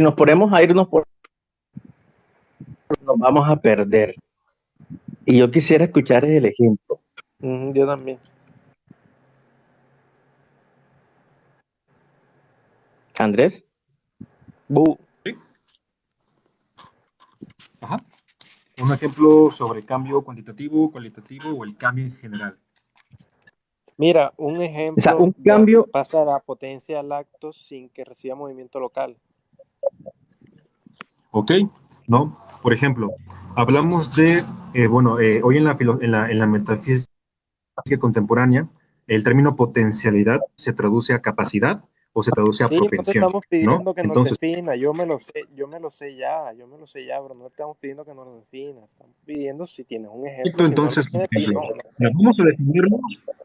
nos ponemos a irnos por nos vamos a perder. Y yo quisiera escuchar el ejemplo. Yo también. Andrés. Bu. ¿Sí? Ajá. Un ejemplo sobre cambio cuantitativo, cualitativo o el cambio en general. Mira, un O sea, ejemplo un donde cambio. pasa la potencia al acto sin que reciba movimiento local. ¿Ok? ¿No? Por ejemplo, hablamos de, hoy en la metafísica contemporánea, el término potencialidad se traduce a capacidad o se traduce a Sí, no te propensión, estamos ¿no? pidiendo que nos Entonces, defina, yo me lo sé ya, bro, no te estamos pidiendo que nos lo defina, estamos pidiendo si tienes un ejemplo, si no lo entonces, por tienes, ejemplo, no. vamos a definirlo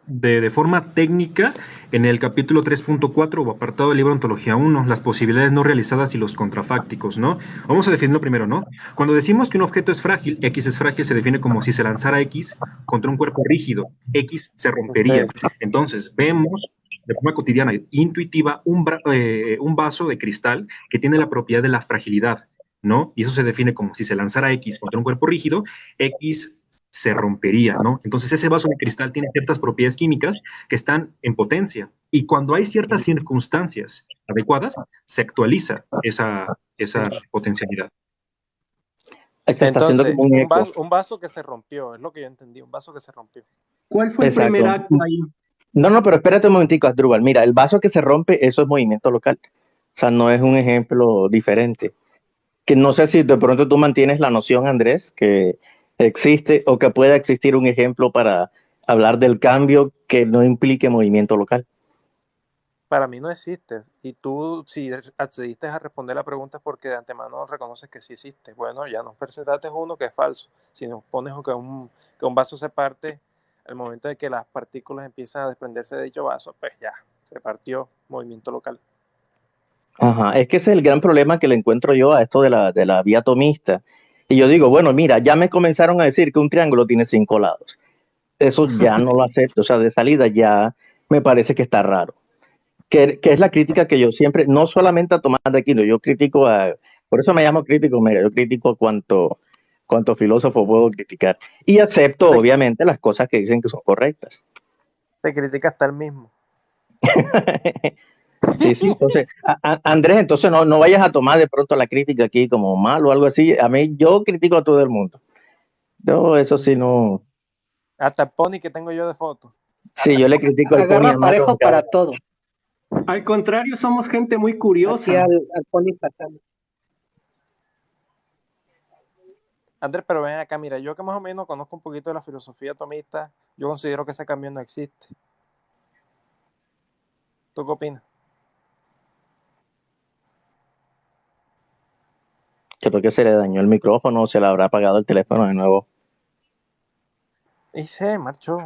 de forma técnica en el capítulo 3.4 o apartado del libro Ontología 1, las posibilidades no realizadas y los contrafácticos, ¿no? Vamos a definirlo primero, ¿no? Cuando decimos que un objeto es frágil, X es frágil, se define como si se lanzara X contra un cuerpo rígido, X se rompería. Okay. Entonces, vemos de forma cotidiana, intuitiva, un vaso de cristal que tiene la propiedad de la fragilidad, ¿no? Y eso se define como si se lanzara X contra un cuerpo rígido, X se rompería, ¿no? Entonces ese vaso de cristal tiene ciertas propiedades químicas que están en potencia y cuando hay ciertas circunstancias adecuadas, se actualiza esa potencialidad. Se está haciendo Entonces, como un eco. un vaso que se rompió, es lo que yo entendí, un vaso que se rompió. ¿Cuál fue el primer Exacto. acto ahí? No, pero espérate un momentico, Asdrúbal. Mira, el vaso que se rompe, eso es movimiento local. O sea, no es un ejemplo diferente. Que no sé si de pronto tú mantienes la noción, Andrés, que existe o que pueda existir un ejemplo para hablar del cambio que no implique movimiento local. Para mí no existe. Y tú, si accediste a responder la pregunta es porque de antemano reconoces que sí existe. Bueno, ya nos presentaste uno que es falso. Si nos pones que un vaso se parte, al momento de que las partículas empiezan a desprenderse de dicho vaso, pues ya, se partió, movimiento local. Ajá, es que ese es el gran problema que le encuentro yo a esto de la vía atomista. Y yo digo, bueno, mira, ya me comenzaron a decir que un triángulo tiene 5 lados. Eso ya no lo acepto, o sea, de salida ya me parece que está raro. Que es la crítica que yo siempre, no solamente a Tomás de Aquino, yo critico a, por eso me llamo crítico, mira, yo critico a cuanto filósofo puedo criticar. Y acepto, Te, obviamente, las cosas que dicen que son correctas. te critica hasta el mismo. Sí, sí, entonces, Andrés, entonces no vayas a tomar de pronto la crítica aquí como mal o algo así. A mí, yo critico a todo el mundo. Yo, eso sí, no. Hasta el pony que tengo yo de foto. Sí, yo le critico al Pony Agarra Amaro en parejo cada. para todo. Al contrario, somos gente muy Aquí curiosa. al Pony Patán. Andrés, pero ven acá, mira, yo que más o menos conozco un poquito de la filosofía atomista, yo considero que ese cambio no existe. ¿Tú qué opinas? Creo que se le dañó el micrófono o se le habrá apagado el teléfono de nuevo. Y se marchó.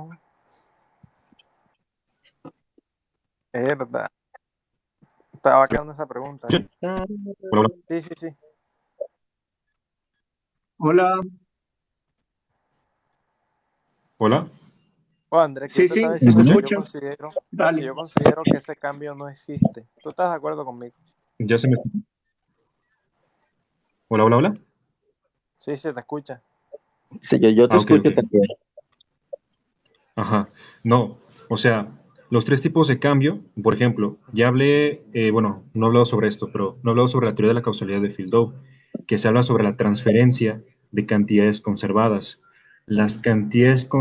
Es verdad. Estaba quedando esa pregunta. Hola, Sí, sí, sí. Hola. hola. Oh, Andrés, que yo Sí, te sí, estaba te diciendo escucho. que Dale. yo considero que ese cambio no existe. ¿Tú estás de acuerdo conmigo? Ya se me... Hola, hola, hola. Sí, se te escucha. Sí, yo te Ok, ok. escucho también. Ajá. No, o sea, los tres tipos de cambio, por ejemplo, ya hablé, no he hablado sobre esto, pero no he hablado sobre la teoría de la causalidad de Fildov, que se habla sobre la transferencia de cantidades conservadas. Las cantidades Que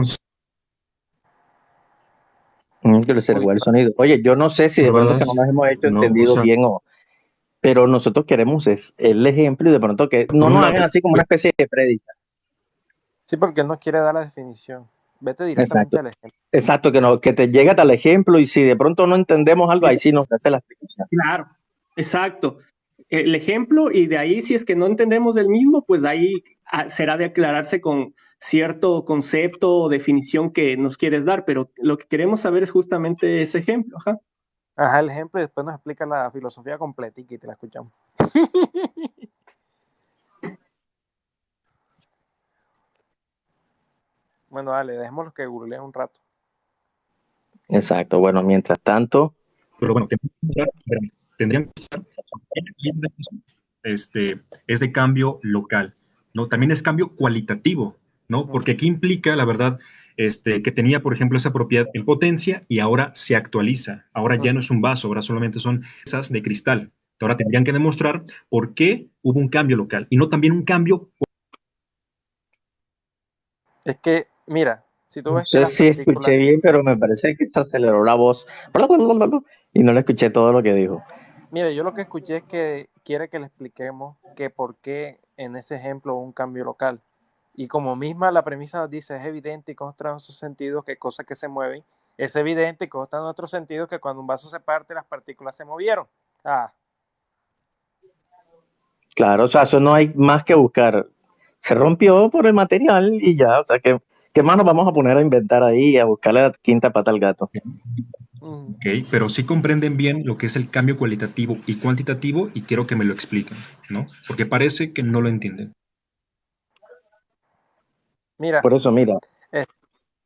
le Uy, cerró el sonido. Oye, yo no sé si de pronto que no conservadas, nos hemos hecho no, o entendido sea, bien pero nosotros queremos es el ejemplo y de pronto que no por un nos lado, hagan así como una especie de prédica. sí, porque él no quiere dar la definición. Vete directamente Exacto. al ejemplo. Exacto, que te llegue tal ejemplo y si de pronto no entendemos algo, ahí sí nos hace la explicación. Claro, exacto. El ejemplo, y de ahí, si es que no entendemos el mismo, pues ahí será de aclararse con cierto concepto o definición que nos quieres dar, pero lo que queremos saber es justamente ese ejemplo. Ajá. Ajá, el ejemplo y después nos explica la filosofía completa y te la escuchamos. Bueno, dale, dejémoslo que googleen un rato. Exacto, bueno, mientras tanto, pero bueno, tendrían que estar es de cambio local, ¿no? También es cambio cualitativo, ¿no? Porque aquí implica, la verdad, que tenía, por ejemplo, esa propiedad en potencia y ahora se actualiza. Ahora ya no es un vaso, ahora solamente son esas de cristal. Ahora tendrían que demostrar por qué hubo un cambio local y no también un cambio. Es que, mira, si tú No ves que sé las si escuché partículas, bien, pero me parece que se aceleró la voz y no le escuché todo lo que dijo. mira, yo lo que escuché es que quiere que le expliquemos que por qué en ese ejemplo hubo un cambio local. Y como misma la premisa nos dice, es evidente y consta en nuestros sentidos que cosas que se mueven, es evidente y consta en nuestros sentidos que cuando un vaso se parte, las partículas se movieron. Ah, Claro, o sea, eso no hay más que buscar. Se rompió por el material y ya, o sea, ¿qué más nos vamos a poner a inventar ahí y a buscarle la quinta pata al gato? Ok, pero sí comprenden bien lo que es el cambio cualitativo y cuantitativo y quiero que me lo expliquen, ¿no? Porque parece que no lo entienden. mira, Por eso, mira, eh,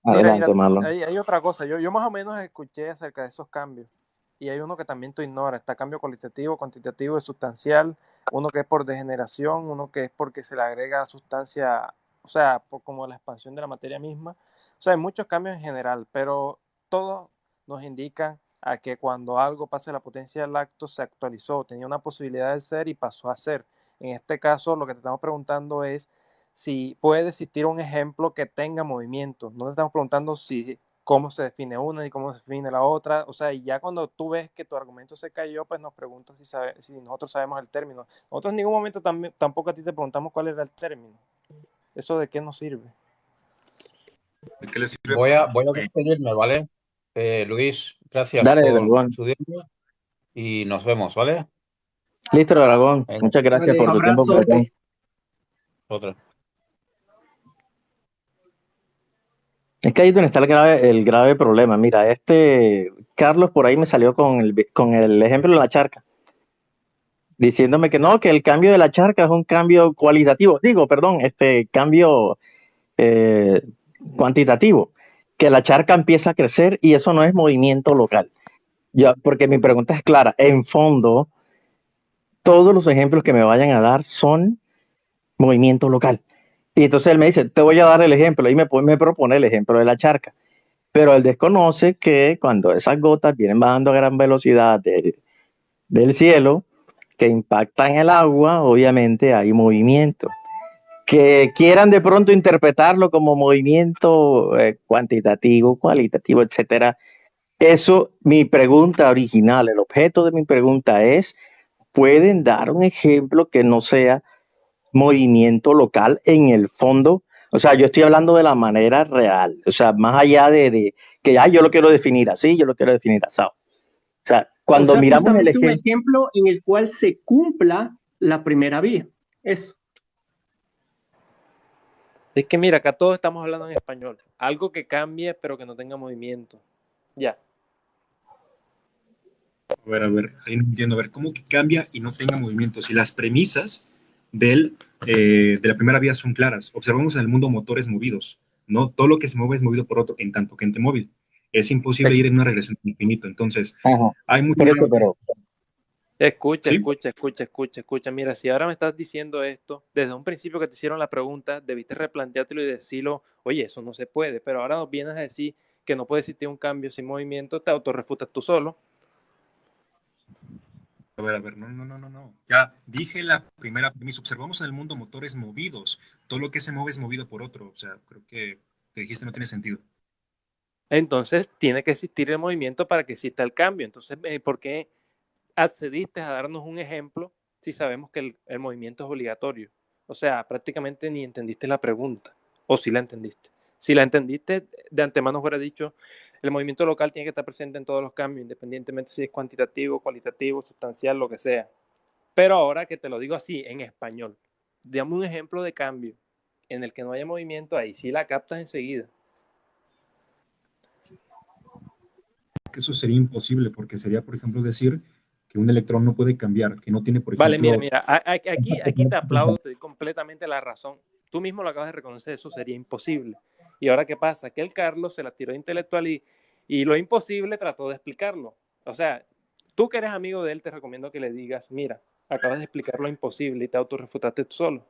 mira, adelante, Marlon. hay otra cosa. Yo más o menos escuché acerca de esos cambios. Y hay uno que también tú ignoras. Está cambio cualitativo, cuantitativo y sustancial. Uno que es por degeneración, uno que es porque se le agrega sustancia, o sea, como la expansión de la materia misma. O sea, hay muchos cambios en general, pero todos nos indican a que cuando algo pasa de la potencia del acto se actualizó, tenía una posibilidad de ser y pasó a ser. En este caso, lo que te estamos preguntando es si puede existir un ejemplo que tenga movimiento. No te estamos preguntando si cómo se define una y cómo se define la otra. O sea, y ya cuando tú ves que tu argumento se cayó, pues nos preguntas si nosotros sabemos el término. Nosotros en ningún momento tampoco a ti te preguntamos cuál era el término. ¿Eso de qué nos sirve? ¿De qué les sirve? Voy a despedirme, ¿vale? Luis, gracias Dale, por Dragón. su tiempo y nos vemos, ¿vale? Listo, Dragón. Venga, Muchas gracias Vale, por tu tiempo. abrazote. otra. Es que ahí es donde está el grave problema. Mira, Carlos por ahí me salió con el ejemplo de la charca, diciéndome que no, que el cambio de la charca es un cambio cualitativo. Digo, perdón, cambio eh, cuantitativo, que la charca empieza a crecer y eso no es movimiento local. Ya, porque mi pregunta es clara. En fondo, todos los ejemplos que me vayan a dar son movimiento local. Y entonces él me dice, te voy a dar el ejemplo, y me propone el ejemplo de la charca. Pero él desconoce que cuando esas gotas vienen bajando a gran velocidad del cielo, que impactan el agua, obviamente hay movimiento. Que quieran de pronto interpretarlo como movimiento cuantitativo, cualitativo, etcétera. Eso, mi pregunta original, el objeto de mi pregunta es, ¿pueden dar un ejemplo que no sea movimiento local en el fondo? O sea, yo estoy hablando de la manera real, o sea, más allá de que yo lo quiero definir así, yo lo quiero definir así. O sea, O cuando sea, miramos el justamente un ejemplo, ejemplo en el cual se cumpla la primera vía. Eso. Es que mira, acá todos estamos hablando en español. Algo que cambie pero que no tenga movimiento. Ya. A ver, ahí no entiendo, a ver, ¿cómo que cambia y no tenga movimiento? Si las premisas de la primera vía son claras. Observamos en el mundo motores movidos, ¿no? Todo lo que se mueve es movido por otro, en tanto que ente móvil. Es imposible ir en una regresión infinita. Entonces, ajá, hay mucho... por eso, pero Escucha, ¿Sí? escucha, escucha, escucha, escucha. Mira, si ahora me estás diciendo esto, desde un principio que te hicieron la pregunta, debiste replanteártelo y decirlo, oye, eso no se puede, pero ahora nos vienes a decir que no puede existir un cambio sin movimiento, te autorrefutas tú solo. A ver, no. Ya dije la primera premisa. Observamos en el mundo motores movidos. Todo lo que se mueve es movido por otro. O sea, creo que lo que dijiste no tiene sentido. Entonces, tiene que existir el movimiento para que exista el cambio. Entonces, ¿por qué accediste a darnos un ejemplo si sabemos que el movimiento es obligatorio? O sea, prácticamente ni entendiste la pregunta, o si la entendiste. Si la entendiste, de antemano fuera dicho, el movimiento local tiene que estar presente en todos los cambios, independientemente si es cuantitativo, cualitativo, sustancial, lo que sea. Pero ahora que te lo digo así, en español, dame un ejemplo de cambio en el que no haya movimiento, ahí sí la captas enseguida. Que eso sería imposible porque sería, por ejemplo, decir que un electrón no puede cambiar, que no tiene, por Vale, ejemplo... mira, aquí te aplaudo, te doy completamente la razón. Tú mismo lo acabas de reconocer, eso sería imposible. Y ahora, ¿qué pasa? Que el Carlos se la tiró intelectual y lo imposible trató de explicarlo. O sea, tú que eres amigo de él, te recomiendo que le digas, mira, Acabas de explicar lo imposible y te autorrefutaste tú solo.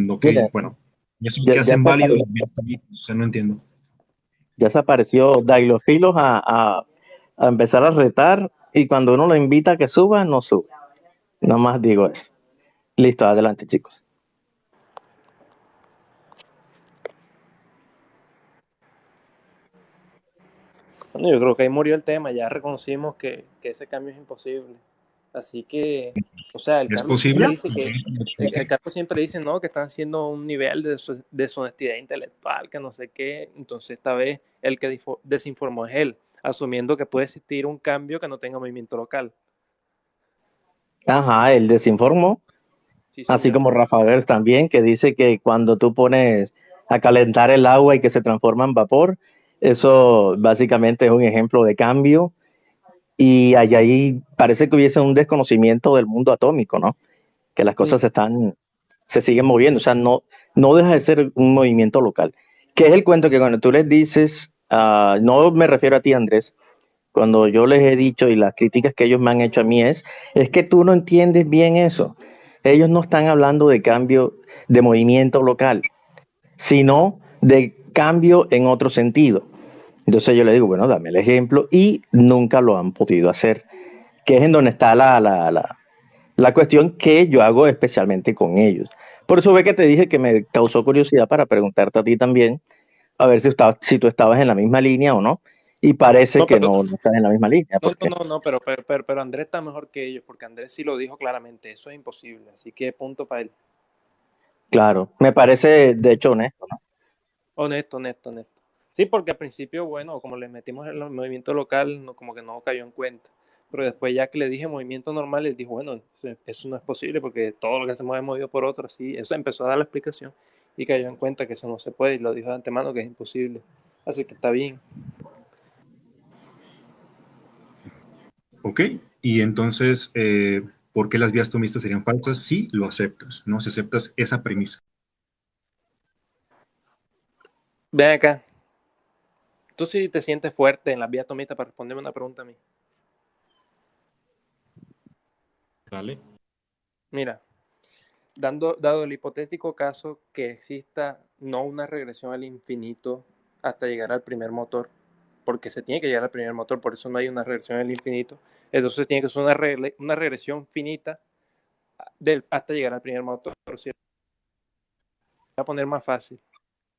Ok, Mira, bueno. ¿Y eso ya, qué ya hacen se válidos apareció, los biatomitas? O sea, no entiendo. ya se apareció Dailofilos a empezar a retar y cuando uno lo invita a que suba, no sube. Nada más digo eso. Listo, adelante, chicos. Bueno, yo creo que ahí murió el tema, ya reconocimos que ese cambio es imposible. Así que, o sea, ¿Es posible? El Carlos siempre dice, no, que están haciendo un nivel de deshonestidad intelectual, que no sé qué. Entonces, esta vez el que desinformó es él, asumiendo que puede existir un cambio que no tenga movimiento local. Ajá, él desinformó, Sí, así señor. como Rafael también, que dice que cuando tú pones a calentar el agua y que se transforma en vapor, eso básicamente es un ejemplo de cambio. Y allá ahí parece que hubiese un desconocimiento del mundo atómico, ¿no? Que las cosas se siguen moviendo, o sea, no deja de ser un movimiento local. Que es el cuento que cuando tú les dices, no me refiero a ti, Andrés, cuando yo les he dicho y las críticas que ellos me han hecho a mí es que tú no entiendes bien eso. Ellos no están hablando de cambio de movimiento local, sino de cambio en otro sentido. Entonces yo le digo, bueno, dame el ejemplo y nunca lo han podido hacer, que es en donde está la cuestión que yo hago especialmente con ellos. Por eso ve que te dije que me causó curiosidad para preguntarte a ti también, a ver si tú estabas en la misma línea o no. Y parece No, que pero, no estás en la misma línea, porque, pero Andrés está mejor que ellos, porque Andrés sí lo dijo claramente, eso es imposible. Así que punto para él. claro, me parece de hecho honesto, ¿no? Honesto. Sí, porque al principio, bueno, como le metimos el movimiento local, no, como que no cayó en cuenta. Pero después ya que le dije movimiento normal, él dijo, bueno, eso no es posible porque todo lo que se mueve es movido por otro. Así, eso empezó a dar la explicación y cayó en cuenta que eso no se puede y lo dijo de antemano que es imposible. Así que está bien. Ok, y entonces, ¿por qué las vías tomistas serían falsas? Si lo aceptas, ¿no? Si aceptas esa premisa. Ven acá. Tú sí te sientes fuerte en las vías tomistas para responderme una pregunta a mí. ¿Vale? Mira, dado el hipotético caso que exista no una regresión al infinito hasta llegar al primer motor, porque se tiene que llegar al primer motor, por eso no hay una regresión al infinito, entonces tiene que ser una regresión finita hasta llegar al primer motor. ¿Sí? Voy a poner más fácil.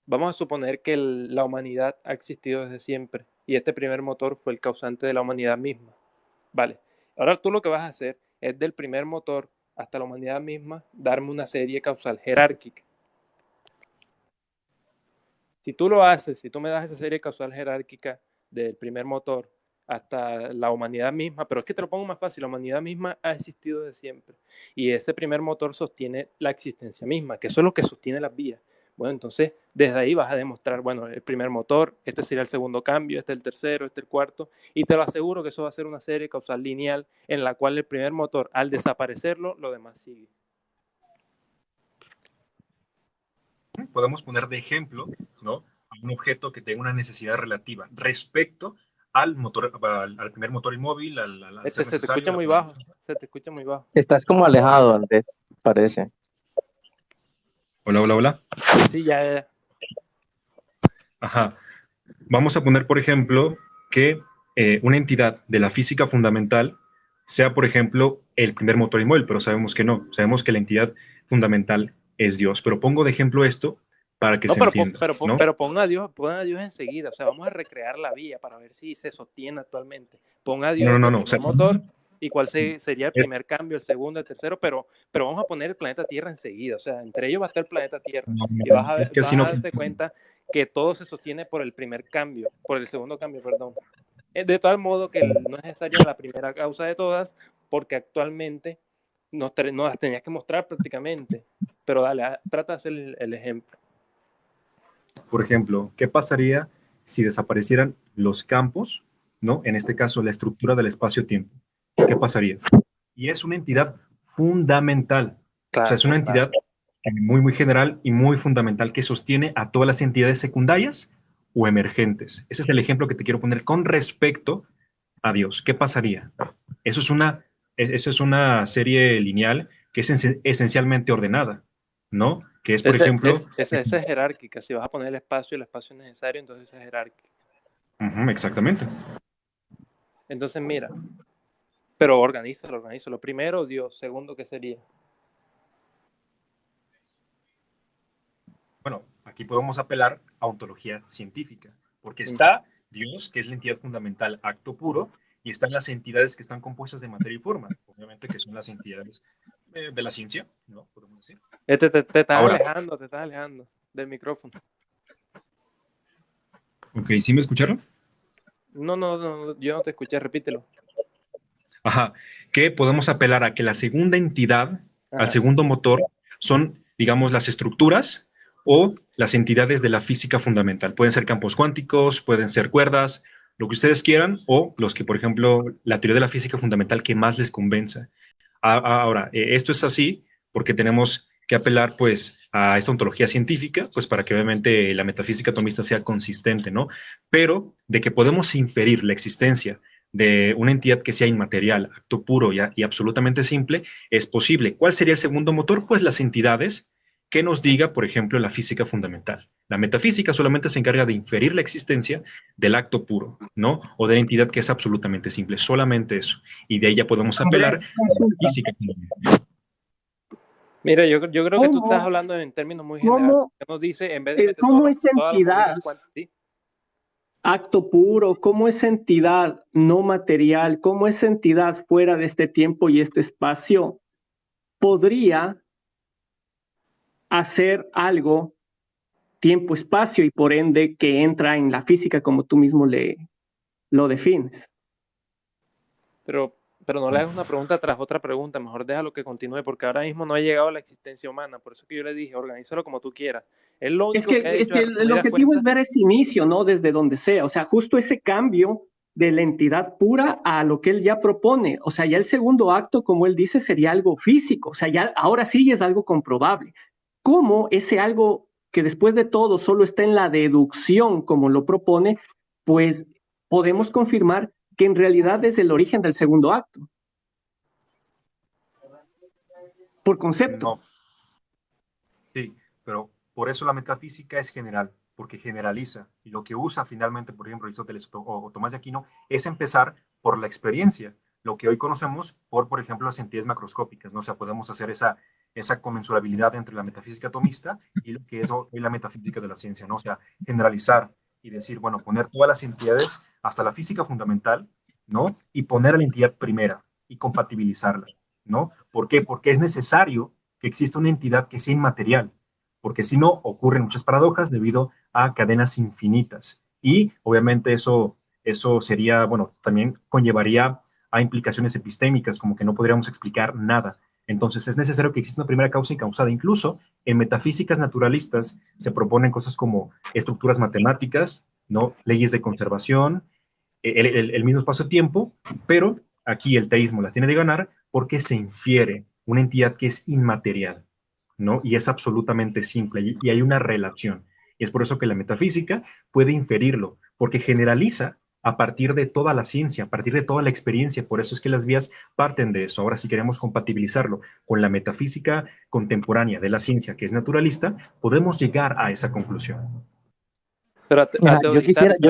Vamos a suponer que la humanidad ha existido desde siempre y este primer motor fue el causante de la humanidad misma. Vale, ahora tú lo que vas a hacer es del primer motor hasta la humanidad misma darme una serie causal jerárquica. Si tú lo haces, si tú me das esa serie causal jerárquica del primer motor hasta la humanidad misma, pero es que te lo pongo más fácil, la humanidad misma ha existido desde siempre y ese primer motor sostiene la existencia misma, que eso es lo que sostiene las vías. Bueno, entonces desde ahí vas a demostrar, bueno, el primer motor, este sería el segundo cambio, este el tercero, este el cuarto, y te lo aseguro que eso va a ser una serie causal lineal en la cual el primer motor, al desaparecerlo, lo demás sigue. Podemos poner de ejemplo, ¿no? Un objeto que tenga una necesidad relativa respecto al motor, al primer motor inmóvil, al ser Se te necesario. escucha muy bajo, se te escucha muy bajo. Estás como alejado, Andrés, parece. Hola. Sí, ya. Ajá. Vamos a poner, por ejemplo, que una entidad de la física fundamental sea, por ejemplo, el primer motor inmóvil, pero sabemos que no. Sabemos que la entidad fundamental es Dios. Pero pongo de ejemplo esto para que No, se entienda, ¿no? pero pon a Dios enseguida. O sea, vamos a recrear la vía para ver si se sostiene actualmente. Pon a Dios de No. O sea, primer motor y cuál sería el primer cambio, el segundo, el tercero, pero vamos a poner el planeta Tierra enseguida. O sea, entre ellos va a estar el planeta Tierra. Y es que vas así a no darte cuenta que todo se sostiene por el primer cambio, por el segundo cambio, perdón. De tal modo que no es necesaria la primera causa de todas, porque actualmente no las tenías que mostrar prácticamente. Pero dale, trata de hacer el ejemplo. Por ejemplo, ¿qué pasaría si desaparecieran los campos, ¿no? En este caso, la estructura del espacio-tiempo. ¿Qué pasaría? Y es una entidad fundamental. Claro, O sea, es una entidad muy general y muy fundamental que sostiene a todas las entidades secundarias o emergentes. Ese es el ejemplo que te quiero poner con respecto a Dios, ¿qué pasaría? Eso es una serie lineal que es esencialmente ordenada, ¿no? Que es, por ejemplo... Esa es jerárquica. Si vas a poner el espacio es necesario, entonces es jerárquica. Exactamente. Entonces, mira, pero organízalo. Primero, Dios. Segundo, ¿qué sería? Bueno, aquí podemos apelar a ontología científica, porque está Dios, que es la entidad fundamental, acto puro, y están las entidades que están compuestas de materia y forma, obviamente que son las entidades de la ciencia, ¿no? Podemos decir. Te estás alejando del micrófono. Ok, ¿sí me escucharon? No, yo no te escuché, repítelo. Ajá, que podemos apelar a que la segunda entidad, al segundo motor, son, digamos, las estructuras o las entidades de la física fundamental. Pueden ser campos cuánticos, pueden ser cuerdas, lo que ustedes quieran, o los que, por ejemplo, la teoría de la física fundamental que más les convenza. Ahora, esto es así porque tenemos que apelar, pues, a esta ontología científica, pues, para que obviamente la metafísica atomista sea consistente, ¿no? Pero de que podemos inferir la existencia de una entidad que sea inmaterial, acto puro y absolutamente simple, es posible. ¿Cuál sería el segundo motor? Pues las entidades que nos diga, por ejemplo, la física fundamental. La metafísica solamente se encarga de inferir la existencia del acto puro, ¿no? O de la entidad que es absolutamente simple, solamente eso. Y de ahí ya podemos apelar a la física fundamental. Mira, yo creo que tú estás hablando en términos muy generales. Nos dice, en vez de meter ¿cómo es entidad? Acto puro, ¿cómo es entidad no material? ¿Cómo es entidad fuera de este tiempo y este espacio? Podría hacer algo tiempo-espacio y por ende que entra en la física como tú mismo lo defines. Pero no le hagas una pregunta tras otra pregunta, mejor déjalo que continúe, porque ahora mismo no ha llegado a la existencia humana, por eso que yo le dije, organízalo como tú quieras. Es lo único que ha hecho. El objetivo es ver ese inicio, ¿no? Desde donde sea, o sea, justo ese cambio de la entidad pura a lo que él ya propone, o sea, ya el segundo acto, como él dice, sería algo físico, o sea, ya ahora sí es algo comprobable. ¿Cómo ese algo que después de todo solo está en la deducción, como lo propone, pues podemos confirmar que en realidad es el origen del segundo acto? Por concepto. No. Sí, pero por eso la metafísica es general, porque generaliza. Y lo que usa finalmente, por ejemplo, Aristóteles o Tomás de Aquino, es empezar por la experiencia, lo que hoy conocemos por ejemplo, las entidades macroscópicas, ¿no? O sea, podemos hacer esa comensurabilidad entre la metafísica atomista y lo que es hoy la metafísica de la ciencia, ¿no? O sea, generalizar y decir, bueno, poner todas las entidades hasta la física fundamental, ¿no? Y poner a la entidad primera y compatibilizarla, ¿no? ¿Por qué? Porque es necesario que exista una entidad que sea inmaterial, porque si no, ocurren muchas paradojas debido a cadenas infinitas. Y obviamente eso sería, bueno, también conllevaría a implicaciones epistémicas, como que no podríamos explicar nada. Entonces es necesario que exista una primera causa incausada. Incluso en metafísicas naturalistas se proponen cosas como estructuras matemáticas, ¿no? Leyes de conservación, el mismo espacio-tiempo, pero aquí el teísmo la tiene de ganar porque se infiere una entidad que es inmaterial, ¿no? Y es absolutamente simple y hay una relación. Y es por eso que la metafísica puede inferirlo, porque generaliza a partir de toda la ciencia, a partir de toda la experiencia. Por eso es que las vías parten de eso. Ahora, si queremos compatibilizarlo con la metafísica contemporánea de la ciencia, que es naturalista, podemos llegar a esa conclusión. Pero yo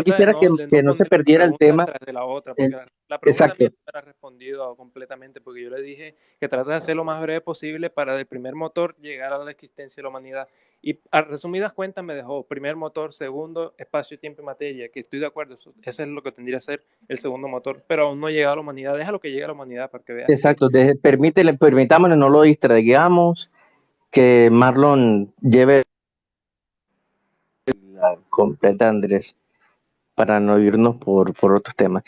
quisiera que no se perdiera el tema. De la otra, porque la pregunta no era respondido completamente, porque yo le dije que trata de hacer lo más breve posible para del primer motor llegar a la existencia de la humanidad. Y a resumidas cuentas me dejó primer motor, segundo, espacio, tiempo y materia, que estoy de acuerdo, eso es lo que tendría que ser el segundo motor, pero aún no llega a la humanidad, déjalo que llegue a la humanidad para que vea. Exacto, permitámosle, no lo distraigamos, que Marlon lleve la completa, Andrés, para no irnos por otros temas.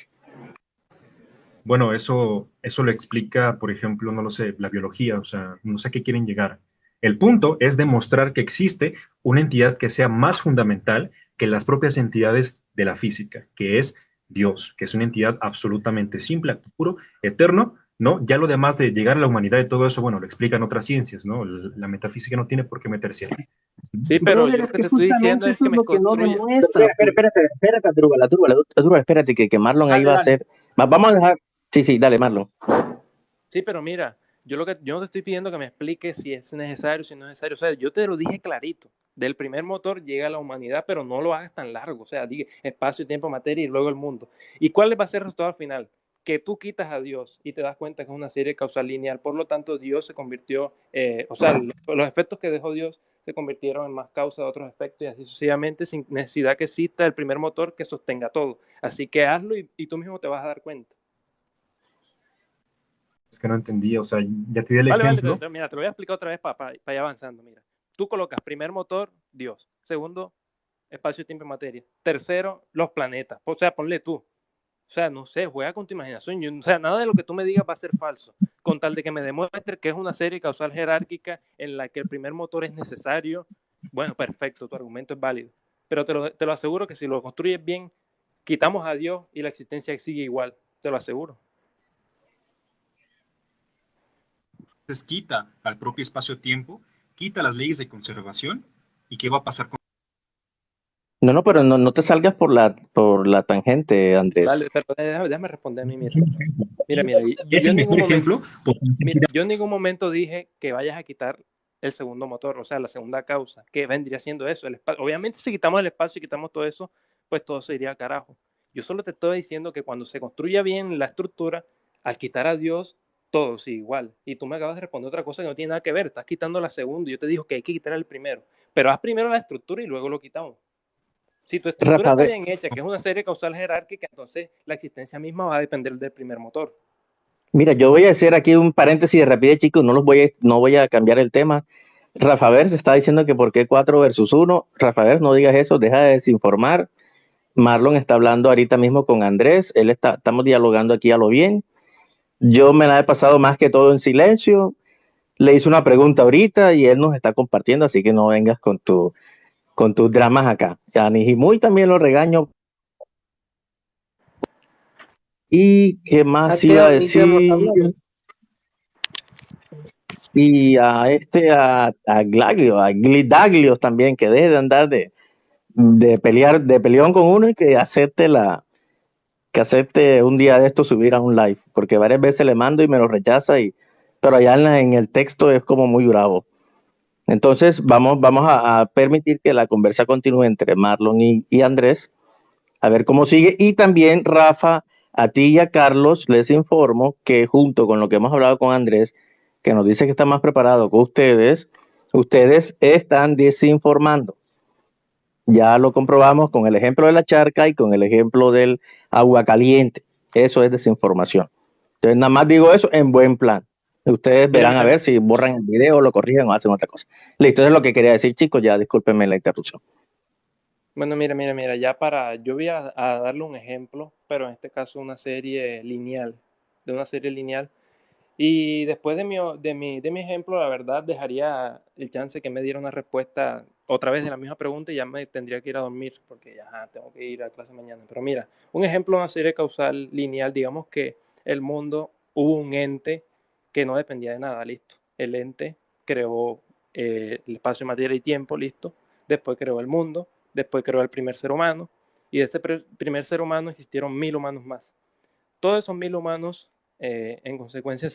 Bueno, eso lo explica, por ejemplo, no lo sé, la biología, o sea, no sé a qué quieren llegar. El punto es demostrar que existe una entidad que sea más fundamental que las propias entidades de la física, que es Dios, que es una entidad absolutamente simple, puro, eterno, ¿no? Ya lo demás de llegar a la humanidad y todo eso, bueno, lo explican otras ciencias, ¿no? La metafísica no tiene por qué meterse ahí. Sí, pero yo que te estoy diciendo es que me no demuestra. Espérate, Adrúbal, espérate, que Marlon ahí va a hacer Vamos a dejar. Sí, dale, Marlon. Sí, pero mira, yo no te estoy pidiendo que me expliques si es necesario, si no es necesario. O sea, yo te lo dije clarito. Del primer motor llega a la humanidad, pero no lo hagas tan largo. O sea, diga espacio, tiempo, materia y luego el mundo. ¿Y cuál va a ser el resultado al final? Que tú quitas a Dios y te das cuenta que es una serie causal lineal. Por lo tanto, Dios se convirtió, o sea, los efectos que dejó Dios se convirtieron en más causa de otros efectos y así sucesivamente, sin necesidad que exista el primer motor que sostenga todo. Así que hazlo y tú mismo te vas a dar cuenta. Es que no entendía, o sea, ya te di el Vale, ejemplo. mira, te lo voy a explicar otra vez para ir avanzando. Mira, tú colocas primer motor, Dios. Segundo, espacio, tiempo y materia. Tercero, los planetas. O sea, ponle tú. O sea, no sé, juega con tu imaginación. O sea, nada de lo que tú me digas va a ser falso. Con tal de que me demuestre que es una serie causal jerárquica en la que el primer motor es necesario. Bueno, perfecto, tu argumento es válido. Pero te lo aseguro que si lo construyes bien, quitamos a Dios y la existencia sigue igual. Te lo aseguro. Entonces quita al propio espacio-tiempo, quita las leyes de conservación, ¿y qué va a pasar con... No, pero no te salgas por la tangente, Andrés. Vale, pero déjame responder a mí. Mira, Es el mejor ejemplo. Yo en ningún momento dije que vayas a quitar el segundo motor, o sea, la segunda causa, que vendría siendo eso. Obviamente, si quitamos el espacio y quitamos todo eso, pues todo se iría al carajo. Yo solo te estoy diciendo que cuando se construya bien la estructura, al quitar a Dios, todo sigue igual. Y tú me acabas de responder otra cosa que no tiene nada que ver. Estás quitando la segunda. Yo te digo que hay que quitar el primero. Pero haz primero la estructura y luego lo quitamos. Si tu estructura Rafa, está bien hecha, que es una serie causal jerárquica, entonces la existencia misma va a depender del primer motor. mira, yo voy a hacer aquí un paréntesis de rapidez, chicos, no voy a cambiar el tema. Rafa Ver se está diciendo que por qué 4 versus 1. Rafa Ver, no digas eso, deja de desinformar. Marlon está hablando ahorita mismo con Andrés, estamos dialogando aquí a lo bien. Yo me la he pasado más que todo en silencio. Le hice una pregunta ahorita y él nos está compartiendo, así que no vengas con tus dramas acá. A Nijimuy también lo regaño. ¿Y qué más iba a decir? Y a Glaglio, a Glidaglios también, que deje de andar de peleón con uno y que acepte un día de esto subir a un live, porque varias veces le mando y me lo rechaza, pero allá en el texto es como muy bravo. Entonces vamos a permitir que la conversa continúe entre Marlon y Andrés, a ver cómo sigue. Y también, Rafa, a ti y a Carlos les informo que junto con lo que hemos hablado con Andrés, que nos dice que está más preparado que ustedes están desinformando. Ya lo comprobamos con el ejemplo de la charca y con el ejemplo del agua caliente. Eso es desinformación. Entonces, nada más digo eso en buen plan. Ustedes verán a ver si borran el video, lo corrigen o hacen otra cosa. Listo, eso es lo que quería decir, chicos. Ya discúlpenme la interrupción. Bueno, mira, yo voy a darle un ejemplo, pero en este caso una serie lineal, y después de mi ejemplo, la verdad, dejaría el chance que me diera una respuesta otra vez de la misma pregunta y ya me tendría que ir a dormir, porque ya tengo que ir a clase mañana. Pero mira, un ejemplo de una serie causal lineal, digamos que el mundo, hubo un ente que no dependía de nada, listo. El ente creó el espacio, materia y tiempo, listo. Después creó el mundo, después creó el primer ser humano, y de ese primer ser humano existieron 1000 humanos más. Todos esos 1000 humanos, en consecuencia,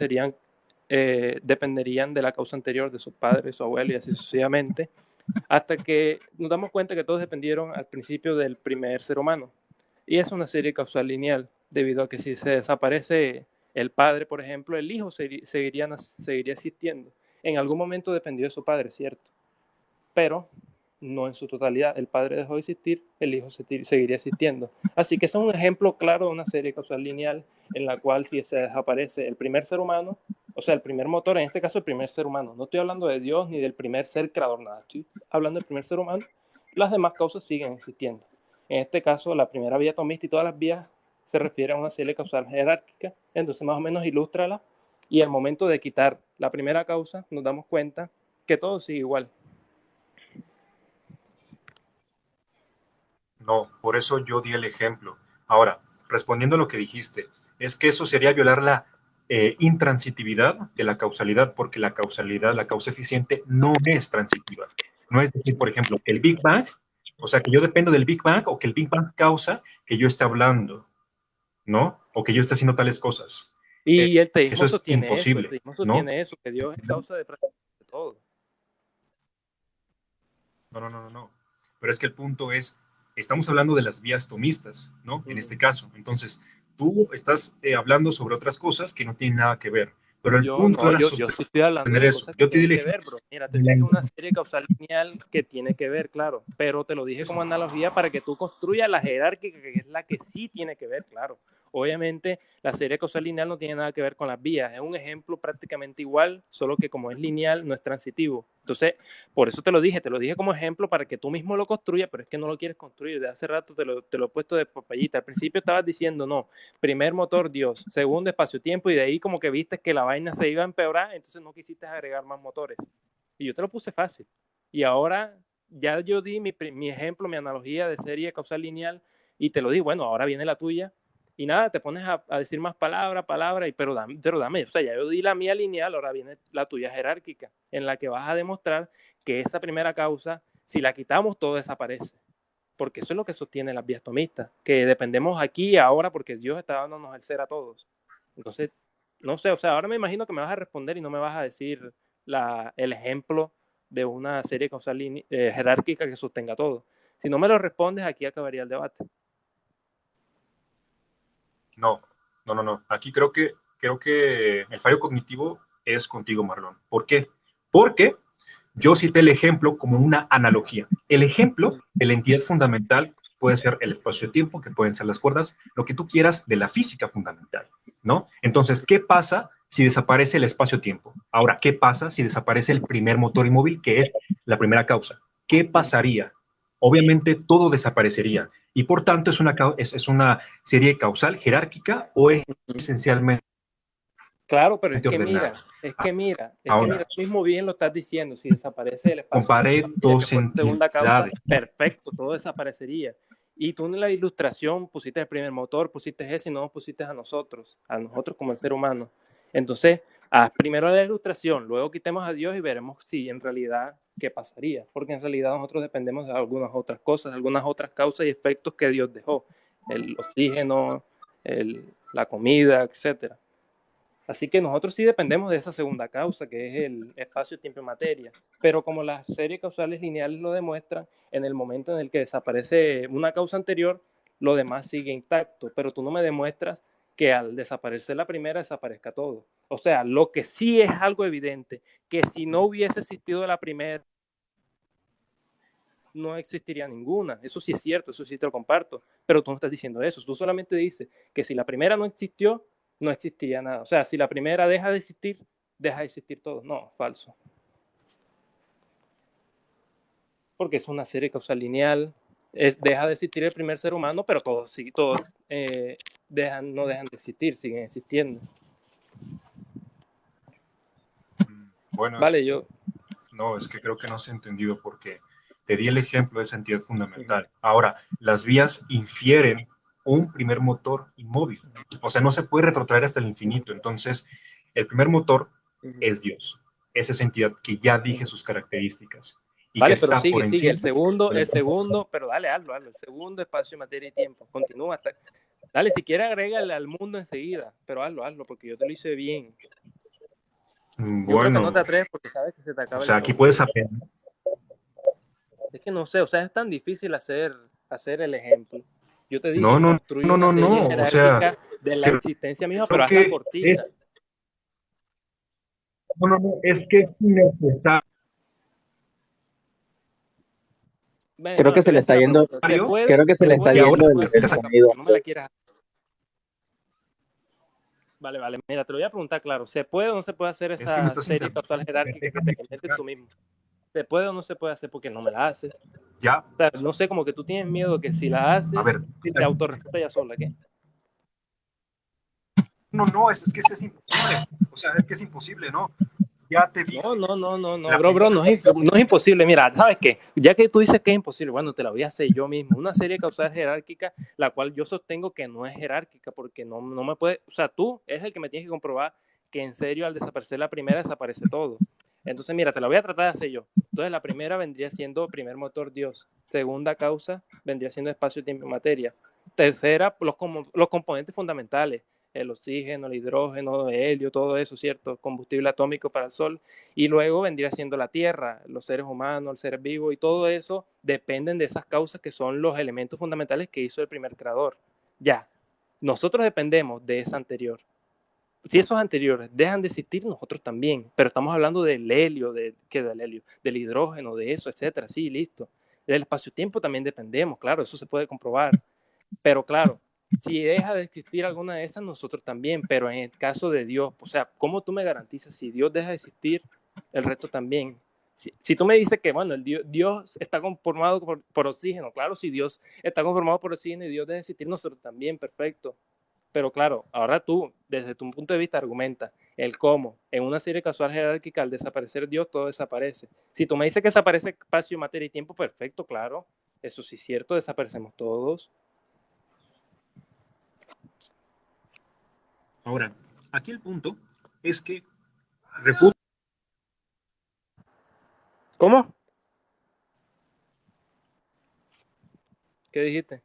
dependerían de la causa anterior, de su padre, su abuelo y así sucesivamente, hasta que nos damos cuenta que todos dependieron al principio del primer ser humano. Y es una serie causal lineal, debido a que si se desaparece el padre, por ejemplo, el hijo seguiría existiendo. En algún momento dependió de su padre, ¿cierto? Pero no en su totalidad. El padre dejó de existir, el hijo seguiría existiendo. Así que es un ejemplo claro de una serie causal lineal en la cual si se desaparece el primer ser humano, o sea, el primer motor, en este caso el primer ser humano, no estoy hablando de Dios ni del primer ser creador, nada, estoy hablando del primer ser humano, las demás causas siguen existiendo. En este caso, la primera vía atomista y todas las vías se refieren a una serie causal jerárquica, entonces más o menos ilústrala, y al momento de quitar la primera causa nos damos cuenta que todo sigue igual. No, por eso yo di el ejemplo. Ahora, respondiendo a lo que dijiste, es que eso sería violar la intransitividad de la causalidad, porque la causalidad, la causa eficiente, no es transitiva. No es decir, por ejemplo, que el Big Bang, o sea, que yo dependo del Big Bang o que el Big Bang causa que yo esté hablando, ¿no? o que yo esté haciendo tales cosas. Y el Eso teísmo es sostiene eso, el imposible, teísmo ¿no? sostiene eso, que Dios es causa de prácticamente todo. No. Pero es que el punto es, estamos hablando de las vías tomistas, ¿no? En este caso. Entonces, tú estás hablando sobre otras cosas que no tienen nada que ver. Pero el punto era Yo sí estoy hablando de eso. cosas que Yo te di tienen el que ver, bro. Mira, te dije una serie causal lineal que tiene que ver, claro, pero te lo dije como analogía para que tú construyas la jerárquica, que es la que sí tiene que ver, claro. Obviamente, la serie causal lineal no tiene nada que ver con las vías, es un ejemplo prácticamente igual, solo que como es lineal, no es transitivo. Entonces, por eso te lo dije como ejemplo para que tú mismo lo construyas, pero es que no lo quieres construir. De hace rato te lo he puesto de papayita. Al principio estabas diciendo, no, primer motor Dios, segundo espacio-tiempo, y de ahí como que viste que la vaina se iba a empeorar, entonces no quisiste agregar más motores. Y yo te lo puse fácil. Y ahora ya yo di mi ejemplo, mi analogía de serie causal lineal, y te lo di, bueno, ahora viene la tuya. Y nada, te pones a decir más palabra, pero dame, o sea, ya yo di la mía lineal, ahora viene la tuya jerárquica, en la que vas a demostrar que esa primera causa, si la quitamos, todo desaparece. Porque eso es lo que sostiene las vías tomistas, que dependemos aquí y ahora porque Dios está dándonos el ser a todos. Entonces, no sé, o sea, ahora me imagino que me vas a responder y no me vas a decir el ejemplo de una serie causal jerárquica que sostenga todo. Si no me lo respondes, aquí acabaría el debate. No. Aquí creo que el fallo cognitivo es contigo, Marlon. ¿Por qué? Porque yo cité el ejemplo como una analogía. El ejemplo de la entidad fundamental puede ser el espacio-tiempo, que pueden ser las cuerdas, lo que tú quieras de la física fundamental, ¿no? Entonces, ¿qué pasa si desaparece el espacio-tiempo? Ahora, ¿qué pasa si desaparece el primer motor inmóvil, que es la primera causa? ¿Qué pasaría? Obviamente todo desaparecería y por tanto es una serie causal jerárquica o es esencialmente Claro, pero es que ordenada. mira, Ahora, tú mismo bien lo estás diciendo, si desaparece el espacio comparé que dos fue tu segunda causa, entidades. perfecto, todo desaparecería. Y tú en la ilustración pusiste el primer motor, pusiste ese y no nos pusiste a nosotros como el ser humano. Entonces, haz primero la ilustración, luego quitemos a Dios y veremos si en realidad qué pasaría, porque en realidad nosotros dependemos de algunas otras cosas, algunas otras causas y efectos que Dios dejó, el oxígeno, la comida, etcétera. Así que nosotros sí dependemos de esa segunda causa, que es el espacio, tiempo y materia. Pero como las series causales lineales lo demuestran, en el momento en el que desaparece una causa anterior, lo demás sigue intacto. Pero tú no me demuestras que al desaparecer la primera, desaparezca todo. O sea, lo que sí es algo evidente, que si no hubiese existido la primera, no existiría ninguna. Eso sí es cierto, eso sí te lo comparto. Pero tú no estás diciendo eso. Tú solamente dices que si la primera no existió, no existiría nada. O sea, si la primera deja de existir todo. No, falso. Porque es una serie causal lineal. Deja de existir el primer ser humano, pero todos no dejan de existir, siguen existiendo. Bueno, Vale, es que creo que no se ha entendido porque te di el ejemplo de esa entidad fundamental. Ahora, las vías infieren un primer motor inmóvil. O sea, no se puede retrotraer hasta el infinito. Entonces, el primer motor es Dios. Es esa entidad que ya dije sus características. Y que vale, pero está por sigue. encima. El segundo, pero dale, hazlo. El segundo, espacio, materia y tiempo. Continúa hasta. Dale, si quieres agrégale al mundo enseguida, pero hazlo, porque yo te lo hice bien. Yo creo que no te atreves porque sabes que se te acaba o el sea, show. aquí puedes aprender. Es que no sé, o sea, es tan difícil hacer el ejemplo. Yo te dije, No, construye una serie o sea, jerárquica de la existencia misma, pero creo hazla que cortita. es que es innecesario. Creo Bueno, que te se voy le a hacer está la yendo, pregunta. ¿Se puede? creo que se ¿Se le está puede o no yendo se el, puede hacer el esa causa? sonido. No me la quieras hacer. Vale, mira, te lo voy a preguntar claro. ¿Se puede o no se puede hacer Es que me esa estás serie causal jerárquica que te inventes tú mismo? ¿Se puede o no se puede hacer porque no me la haces? Ya, O sea, no sé, como que tú tienes miedo que si la a haces, ver. te autorrespuesta ya sola, ¿qué? Es que es imposible. O sea, es que es imposible, ¿no? Ya te dije. No, La bro, primera no es imposible. Mira, ¿sabes qué? Ya que tú dices que es imposible, bueno, te la voy a hacer yo mismo. Una serie causal jerárquica, la cual yo sostengo que no es jerárquica, porque no me puede, o sea, tú es el que me tienes que comprobar que en serio al desaparecer la primera desaparece todo. Entonces, mira, te la voy a tratar de hacer yo. Entonces, la primera vendría siendo primer motor Dios. Segunda causa vendría siendo espacio, tiempo y materia. tercera, los componentes fundamentales, el oxígeno, el hidrógeno, el helio, todo eso, ¿cierto? Combustible atómico para el Sol. Y luego vendría siendo la Tierra, los seres humanos, los seres vivos, y todo eso dependen de esas causas que son los elementos fundamentales que hizo el primer creador. Ya, nosotros dependemos de esa anterior. Si esos anteriores dejan de existir, nosotros también. Pero estamos hablando del helio, del hidrógeno, de eso, etcétera. Sí, listo. Del espacio-tiempo también dependemos, claro, eso se puede comprobar. Pero claro, si deja de existir alguna de esas, nosotros también. Pero en el caso de Dios, o sea, ¿cómo tú me garantizas si Dios deja de existir, el resto también? Si tú me dices que, bueno, Dios está conformado por oxígeno, claro, si Dios está conformado por oxígeno y Dios deja de existir, nosotros también, perfecto. Pero claro, ahora tú, desde tu punto de vista, argumenta el cómo. En una serie causal jerárquica, al desaparecer Dios, todo desaparece. Si tú me dices que desaparece espacio, materia y tiempo, perfecto, claro. Eso sí es cierto, desaparecemos todos. Ahora, aquí el punto es que refuta. ¿Cómo? ¿Qué dijiste?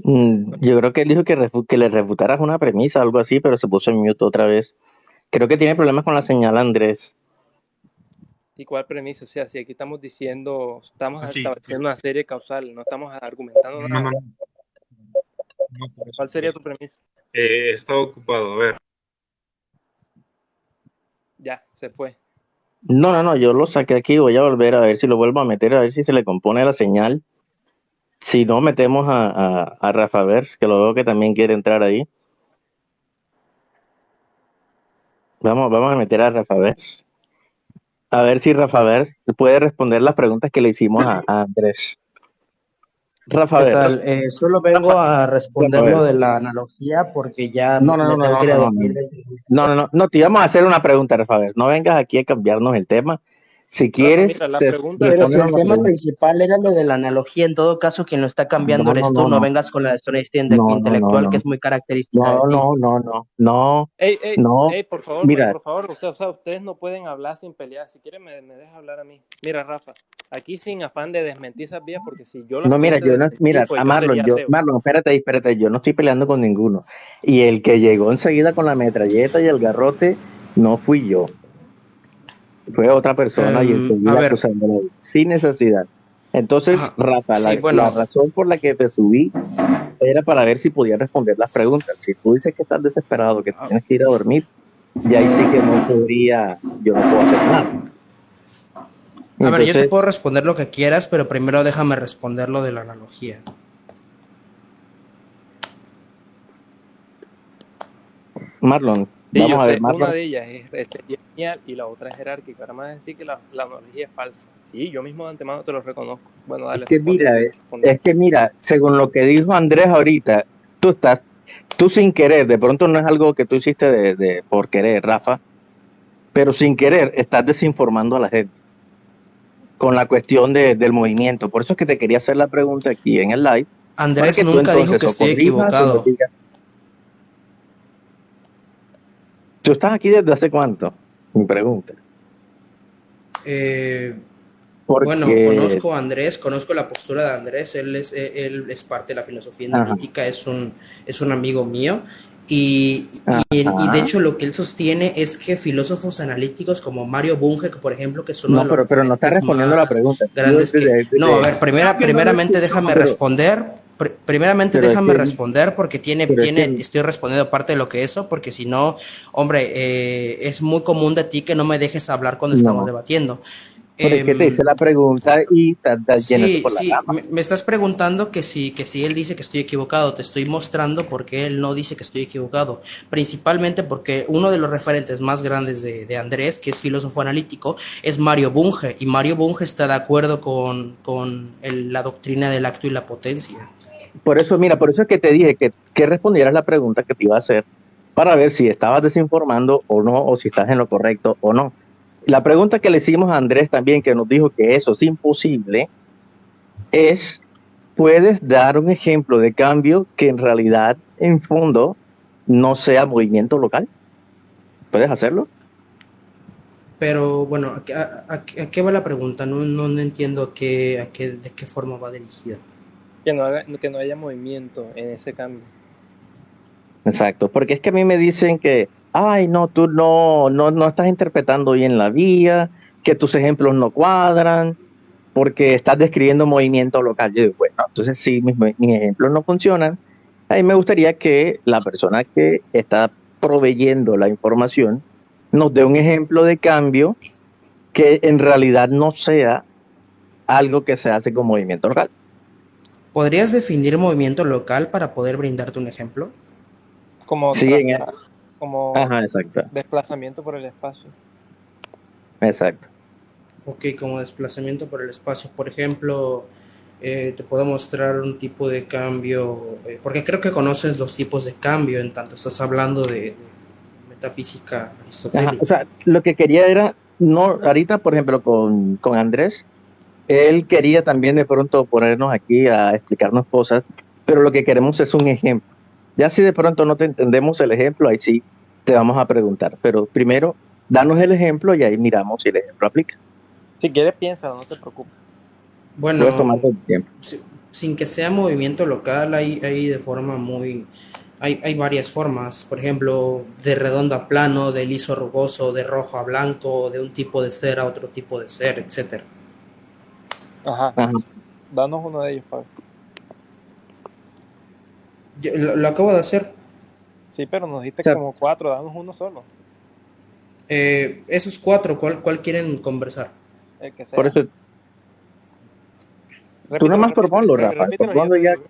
Yo creo que él dijo que le refutaras una premisa, algo así, pero se puso en mute otra vez. Creo que tiene problemas con la señal, Andrés. ¿Y cuál premisa? O sea, si aquí estamos diciendo, estamos Así. estableciendo una serie causal, no estamos argumentando nada. ¿Cuál sería tu premisa? He estado ocupado, a ver. Ya, se fue. No, yo lo saqué aquí, voy a volver a ver si lo vuelvo a meter, a ver si se le compone la señal. Si no, metemos a Rafa Vers, que lo veo que también quiere entrar ahí. Vamos a meter a Rafa Vers. A ver si Rafa Vers puede responder las preguntas que le hicimos a Andrés. Rafa ¿Qué Vers. tal? Solo vengo a responder lo de la analogía porque ya me tengo que ir a dormir. No, te íbamos a hacer una pregunta, Rafa Vers. No vengas aquí a cambiarnos el tema. Si quieres, mira, la pregunta pero si el respóndenos la tema pregunta. principal era lo de la analogía, en todo caso, quien lo está cambiando eres tú, no vengas con la deshonestidad intelectual que es muy característica de ti. No. por favor, Mira, ustedes no pueden hablar sin pelear. Si quieren, me deja hablar a mí. Mira, Rafa, aquí sin afán de desmentir esas vías, porque si yo las a Marlon, espérate, yo no estoy peleando con ninguno. Y el que llegó enseguida con la metralleta y el garrote no fui yo. Fue otra persona y enseguida acusándolo sin necesidad. Entonces, Rafa, la razón por la que te subí era para ver si podías responder las preguntas. Si tú dices que estás desesperado, que tienes que ir a dormir, ya ahí sí que yo no puedo hacer nada. A ver, yo te puedo responder lo que quieras, pero primero déjame responder lo de la analogía. Marlon, vamos a ver, Marlon. Una de ellas es lineal y la otra es jerárquica. Ahora me vas a decir que la analogía es falsa. Sí, yo mismo de antemano te lo reconozco. Bueno, dale. Es que mira, según lo que dijo Andrés ahorita, tú sin querer, de pronto no es algo que tú hiciste de por querer, Rafa, pero sin querer estás desinformando a la gente con la cuestión del movimiento. Por eso es que te quería hacer la pregunta aquí en el live. Andrés nunca dijo que estoy equivocado. ¿Tú estás aquí desde hace cuánto? Mi pregunta. Bueno, conozco a Andrés, conozco la postura de Andrés, él es parte de la filosofía analítica, es un amigo mío y de hecho lo que él sostiene es que filósofos analíticos como Mario Bunge, por ejemplo, que son pero no está respondiendo la pregunta. Grandes no, a ver, primeramente déjame responder. Primeramente déjame responder porque estoy respondiendo parte de lo que eso, porque si no, hombre, es muy común de ti que no me dejes hablar cuando estamos debatiendo. Pero es que te hice la pregunta y estás llenando por la rama. Me estás preguntando que si él dice que estoy equivocado, te estoy mostrando por qué él no dice que estoy equivocado. Principalmente porque uno de los referentes más grandes de Andrés, que es filósofo analítico, es Mario Bunge, y Mario Bunge está de acuerdo con la doctrina del acto y la potencia. Por eso es que te dije que respondieras la pregunta que te iba a hacer para ver si estabas desinformando o no, o si estás en lo correcto o no. La pregunta que le hicimos a Andrés también, que nos dijo que eso es imposible, es, ¿puedes dar un ejemplo de cambio que en realidad, en fondo, no sea movimiento local? ¿Puedes hacerlo? Pero bueno, ¿a qué va la pregunta? No entiendo de qué forma va dirigida. Que no haya movimiento en ese cambio. Exacto, porque es que a mí me dicen que, ay, no, tú no estás interpretando bien la vía, que tus ejemplos no cuadran, porque estás describiendo movimiento local. Yo digo, bueno, entonces sí, mis ejemplos no funcionan. A mí me gustaría que la persona que está proveyendo la información nos dé un ejemplo de cambio que en realidad no sea algo que se hace con movimiento local. ¿Podrías definir movimiento local para poder brindarte un ejemplo? Como, Sí, como ajá, exacto, desplazamiento por el espacio. exacto. Ok, como desplazamiento por el espacio. Por ejemplo, te puedo mostrar un tipo de cambio, porque creo que conoces los tipos de cambio en tanto estás hablando de metafísica Ajá, aristotélica. o sea, lo que quería era, no, ahorita, por ejemplo, con Andrés, él quería también de pronto ponernos aquí a explicarnos cosas, pero lo que queremos es un ejemplo. Ya si de pronto no te entendemos el ejemplo, ahí sí te vamos a preguntar, pero primero, danos el ejemplo y ahí miramos si el ejemplo aplica. Si quieres, piénsalo, no te preocupes. Puedes Bueno, tomarte el tiempo. sin que sea movimiento local, hay de forma hay varias formas. Por ejemplo, de redondo a plano, de liso a rugoso, de rojo a blanco, de un tipo de ser a otro tipo de ser, etcétera. Ajá. Ajá. Danos uno de ellos, Pablo. Lo acabo de hacer. Sí, pero nos diste O sea, como 4, danos uno solo. Esos cuatro, ¿cuál quieren conversar? El que por sea. eso, tú Repítelo, nomás proponlo, Rafa, repítelo y yo proponlo te ya, digo.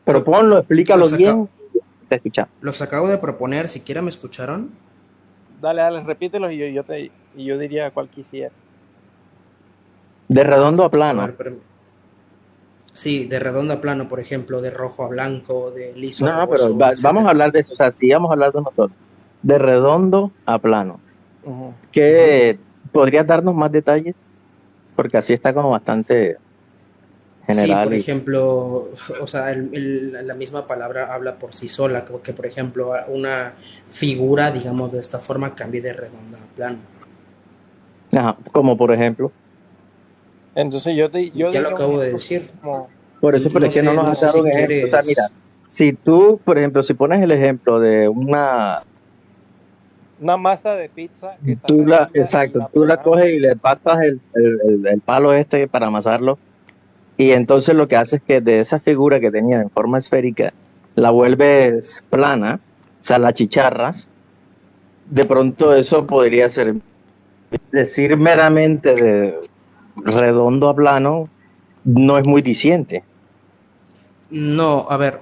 Lo- proponlo, explícalo los, aca- bien, te escuchamos. los acabo de proponer, siquiera me escucharon. Dale, repítelos y yo diría cuál quisiera. De redondo a A plano. ver, sí, de redondo a plano, por ejemplo, de rojo a blanco, de liso a No, pero rugoso, vamos a etcétera. hablar de eso, o sea, sí vamos a hablar de nosotros. De redondo a plano. Uh-huh. ¿Qué podrías darnos más detalles? Porque así está como bastante Sí, general por y ejemplo, o sea, la misma palabra habla por sí sola, como que, por ejemplo, una figura, digamos, de esta forma cambie de redonda a plano. ajá, como por ejemplo. Entonces yo Ya lo diría un acabo de ejemplo decir. como, Por eso, pero es que no nos No has sé dado si un ejemplo. O sea, mira, quieres. si tú, por ejemplo, si pones el ejemplo de una masa de pizza que está redonda y exacto, la tú la aplanamos. coges y le pasas el palo este para amasarlo, y entonces lo que haces es que de esa figura que tenía en forma esférica, la vuelves plana, o sea, la chicharras. De pronto eso podría ser, decir meramente de redondo a plano, no es muy diciente. No, a ver,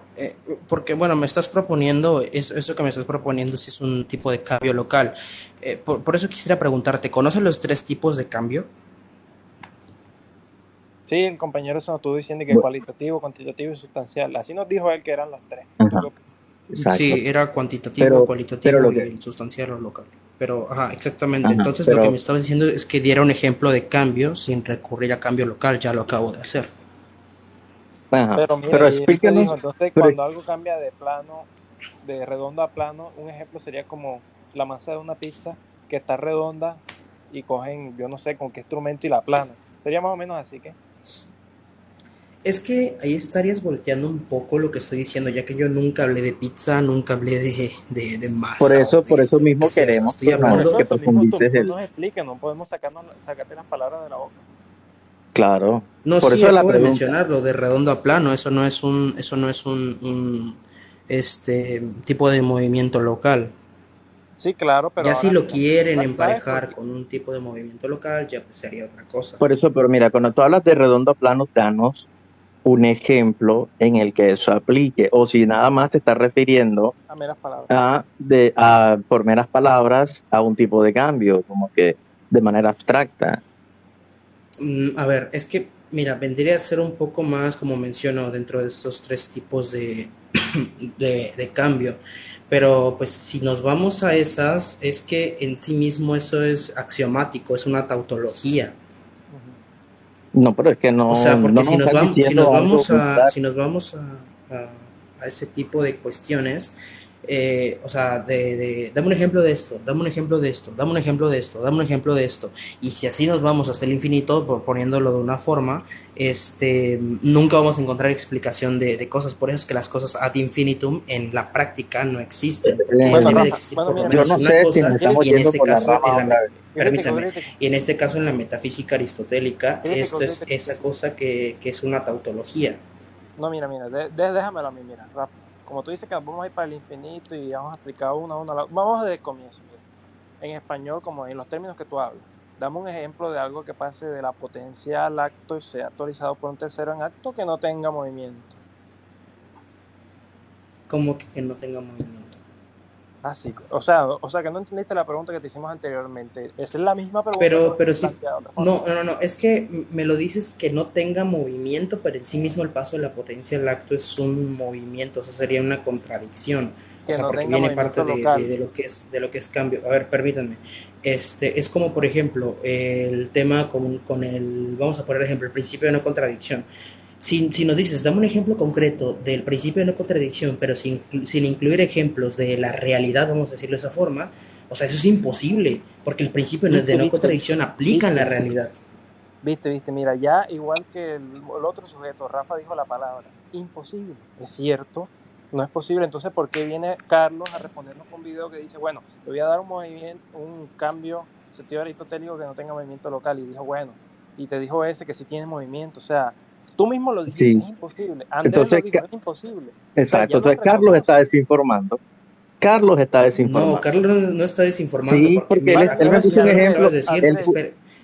porque bueno, me estás proponiendo, eso que me estás proponiendo sí es un tipo de cambio local. Por eso quisiera preguntarte, ¿conoces los tres tipos de cambio? Sí, el compañero se nos estuvo diciendo que Bueno, cualitativo, cuantitativo y sustancial. Así nos dijo él que eran los tres. ajá, exacto. Sí, era cuantitativo, Pero cualitativo lo y que, el sustancial o local. Pero, ajá, exactamente. ajá, Entonces lo que me estaba diciendo es que diera un ejemplo de cambio sin recurrir a cambio local, ya lo acabo de hacer. Pero mira, pero y él te explícanos, dijo, entonces pero, cuando algo cambia de plano, de redondo a plano, un ejemplo sería como la masa de una pizza que está redonda y cogen, yo no sé con qué instrumento y la plana. Sería más o menos así que. Es que ahí estarías volteando un poco lo que estoy diciendo, ya que yo nunca hablé de pizza, nunca hablé de masa o por de eso lo que mismo sea. O sea, queremos estoy Por hablando. eso que tú mismo profundices tú nos expliques, no podemos sacarte las palabras de la boca. claro, No, por sí, eso la acabo de pregunta. mencionarlo, de redondo a plano. Eso no es tipo de movimiento local. Sí, claro, pero Ya si ahora lo mira, quieren ¿sabes por emparejar qué? con un tipo de movimiento local, ya pues sería otra cosa. Por eso, pero mira, cuando tú hablas de redondo a plano, danos un ejemplo en el que eso aplique, o si nada más te estás refiriendo A meras palabras. por meras palabras a un tipo de cambio, como que de manera abstracta. A ver, es que, mira, vendría a ser un poco más, como menciono, dentro de estos tres tipos de cambio. Pero pues si nos vamos a esas, es que en sí mismo eso es axiomático, es una tautología. No, pero es que O no, sea, no porque nos estás diciendo algo muy claro. si nos vamos a ese tipo de cuestiones, o sea, dame un ejemplo de esto, dame un ejemplo de esto, dame un ejemplo de esto, dame un ejemplo de esto. Y si así nos vamos hasta el infinito, poniéndolo de una forma, nunca vamos a encontrar explicación de cosas. Por eso es que las cosas ad infinitum en la práctica no existen, porque Bueno, debe de Rafa, existir bueno, por lo mira, Yo menos no una sé si cosa, nos estamos y en yendo este por la caso, rama otra vez. permítame, crítico. y en este caso en la metafísica aristotélica, esto es Crítico. esa cosa que es una tautología. No, mira, déjamelo a mí, mira, Rafa. Como tú dices que vamos a ir para el infinito y vamos a explicar una a una. Vamos desde el comienzo, mira. En español, como en los términos que tú hablas. Dame un ejemplo de algo que pase de la potencia al acto y sea actualizado por un tercero en acto que no tenga movimiento. ¿Cómo que no tenga movimiento? Así, o sea que no entendiste la pregunta que te hicimos anteriormente. Esa es la misma pregunta. Pero sí, no, es que me lo dices que no tenga movimiento, pero en sí mismo el paso de la potencia al acto es un movimiento, o sea, sería una contradicción, o sea, no porque viene parte local. de lo que es cambio. A ver, permítanme, es como por ejemplo el tema con el, vamos a poner ejemplo, el principio de no contradicción. Si nos dices, dame un ejemplo concreto del principio de no contradicción, pero sin incluir ejemplos de la realidad, vamos a decirlo de esa forma, o sea, eso es imposible, porque el principio de no contradicción aplica en la realidad. Viste, mira, ya igual que el otro sujeto, Rafa dijo la palabra, imposible, es cierto, no es posible. Entonces, ¿por qué viene Carlos a respondernos con un video que dice, bueno, te voy a dar un movimiento, un cambio sentido aristotélico que no tenga movimiento local? Y dijo, bueno, y te dijo ese que sí tiene movimiento, o sea, tú mismo lo dijiste, sí. Es imposible. Andrés entonces, lo dijo, es imposible. Exacto, o sea, entonces Carlos está desinformando. Carlos está desinformando. No, Carlos no está desinformando. Sí, porque él me puso un ejemplo.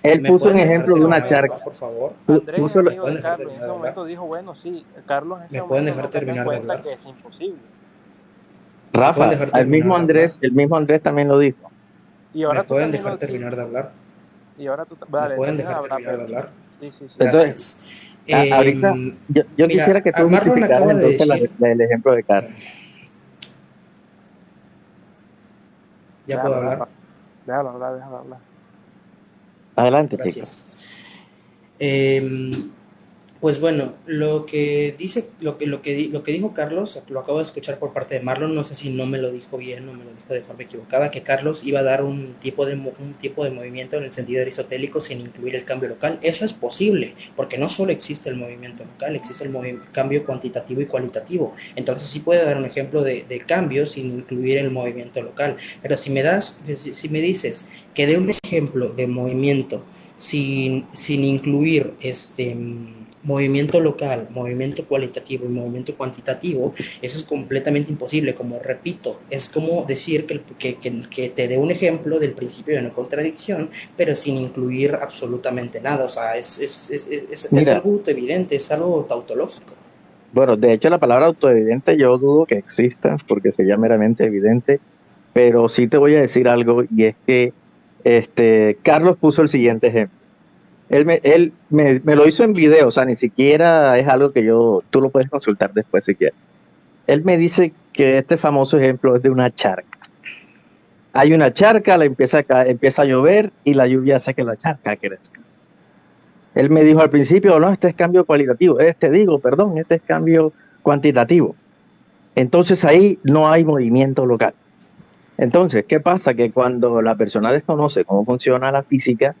Él puso un ejemplo de una charca. Por favor. Andrés, amigo de Carlos, en ese momento dijo, bueno, sí, Carlos en ese momento pueden dejar terminar de hablar. Que es imposible. Rafa, el mismo Andrés también lo dijo. Y ahora ¿Me pueden dejar terminar de hablar? Y ahora tú, vale, ¿Me pueden dejar terminar de hablar? Sí. Entonces, ahorita yo quisiera que tú justificaras entonces el ejemplo de Carlos. ¿Ya puedo hablar? Déjalo hablar. Adelante, gracias. Pues bueno, lo que dijo Carlos, lo acabo de escuchar por parte de Marlon, no sé si no me lo dijo bien o me lo dijo de forma equivocada, que Carlos iba a dar un tipo de movimiento en el sentido aristotélico sin incluir el cambio local. Eso es posible, porque no solo existe el movimiento local, existe el cambio cuantitativo y cualitativo. Entonces sí puede dar un ejemplo de cambio sin incluir el movimiento local. Pero si me dices que dé un ejemplo de movimiento sin incluir movimiento local, movimiento cualitativo y movimiento cuantitativo, eso es completamente imposible. Como repito, es como decir que te dé un ejemplo del principio de no contradicción, pero sin incluir absolutamente nada. O sea, es algo autoevidente, es algo tautológico. Bueno, de hecho la palabra autoevidente yo dudo que exista, porque sería meramente evidente, pero sí te voy a decir algo, y es que Carlos puso el siguiente ejemplo. Él me lo hizo en video, o sea, ni siquiera es algo que tú lo puedes consultar después si quieres. Él me dice que este famoso ejemplo es de una charca. Hay una charca, empieza a llover y la lluvia hace que la charca crezca. Él me dijo al principio, no, este es cambio cualitativo, este es cambio cuantitativo. Entonces ahí no hay movimiento local. Entonces, ¿qué pasa? Que cuando la persona desconoce cómo funciona la física,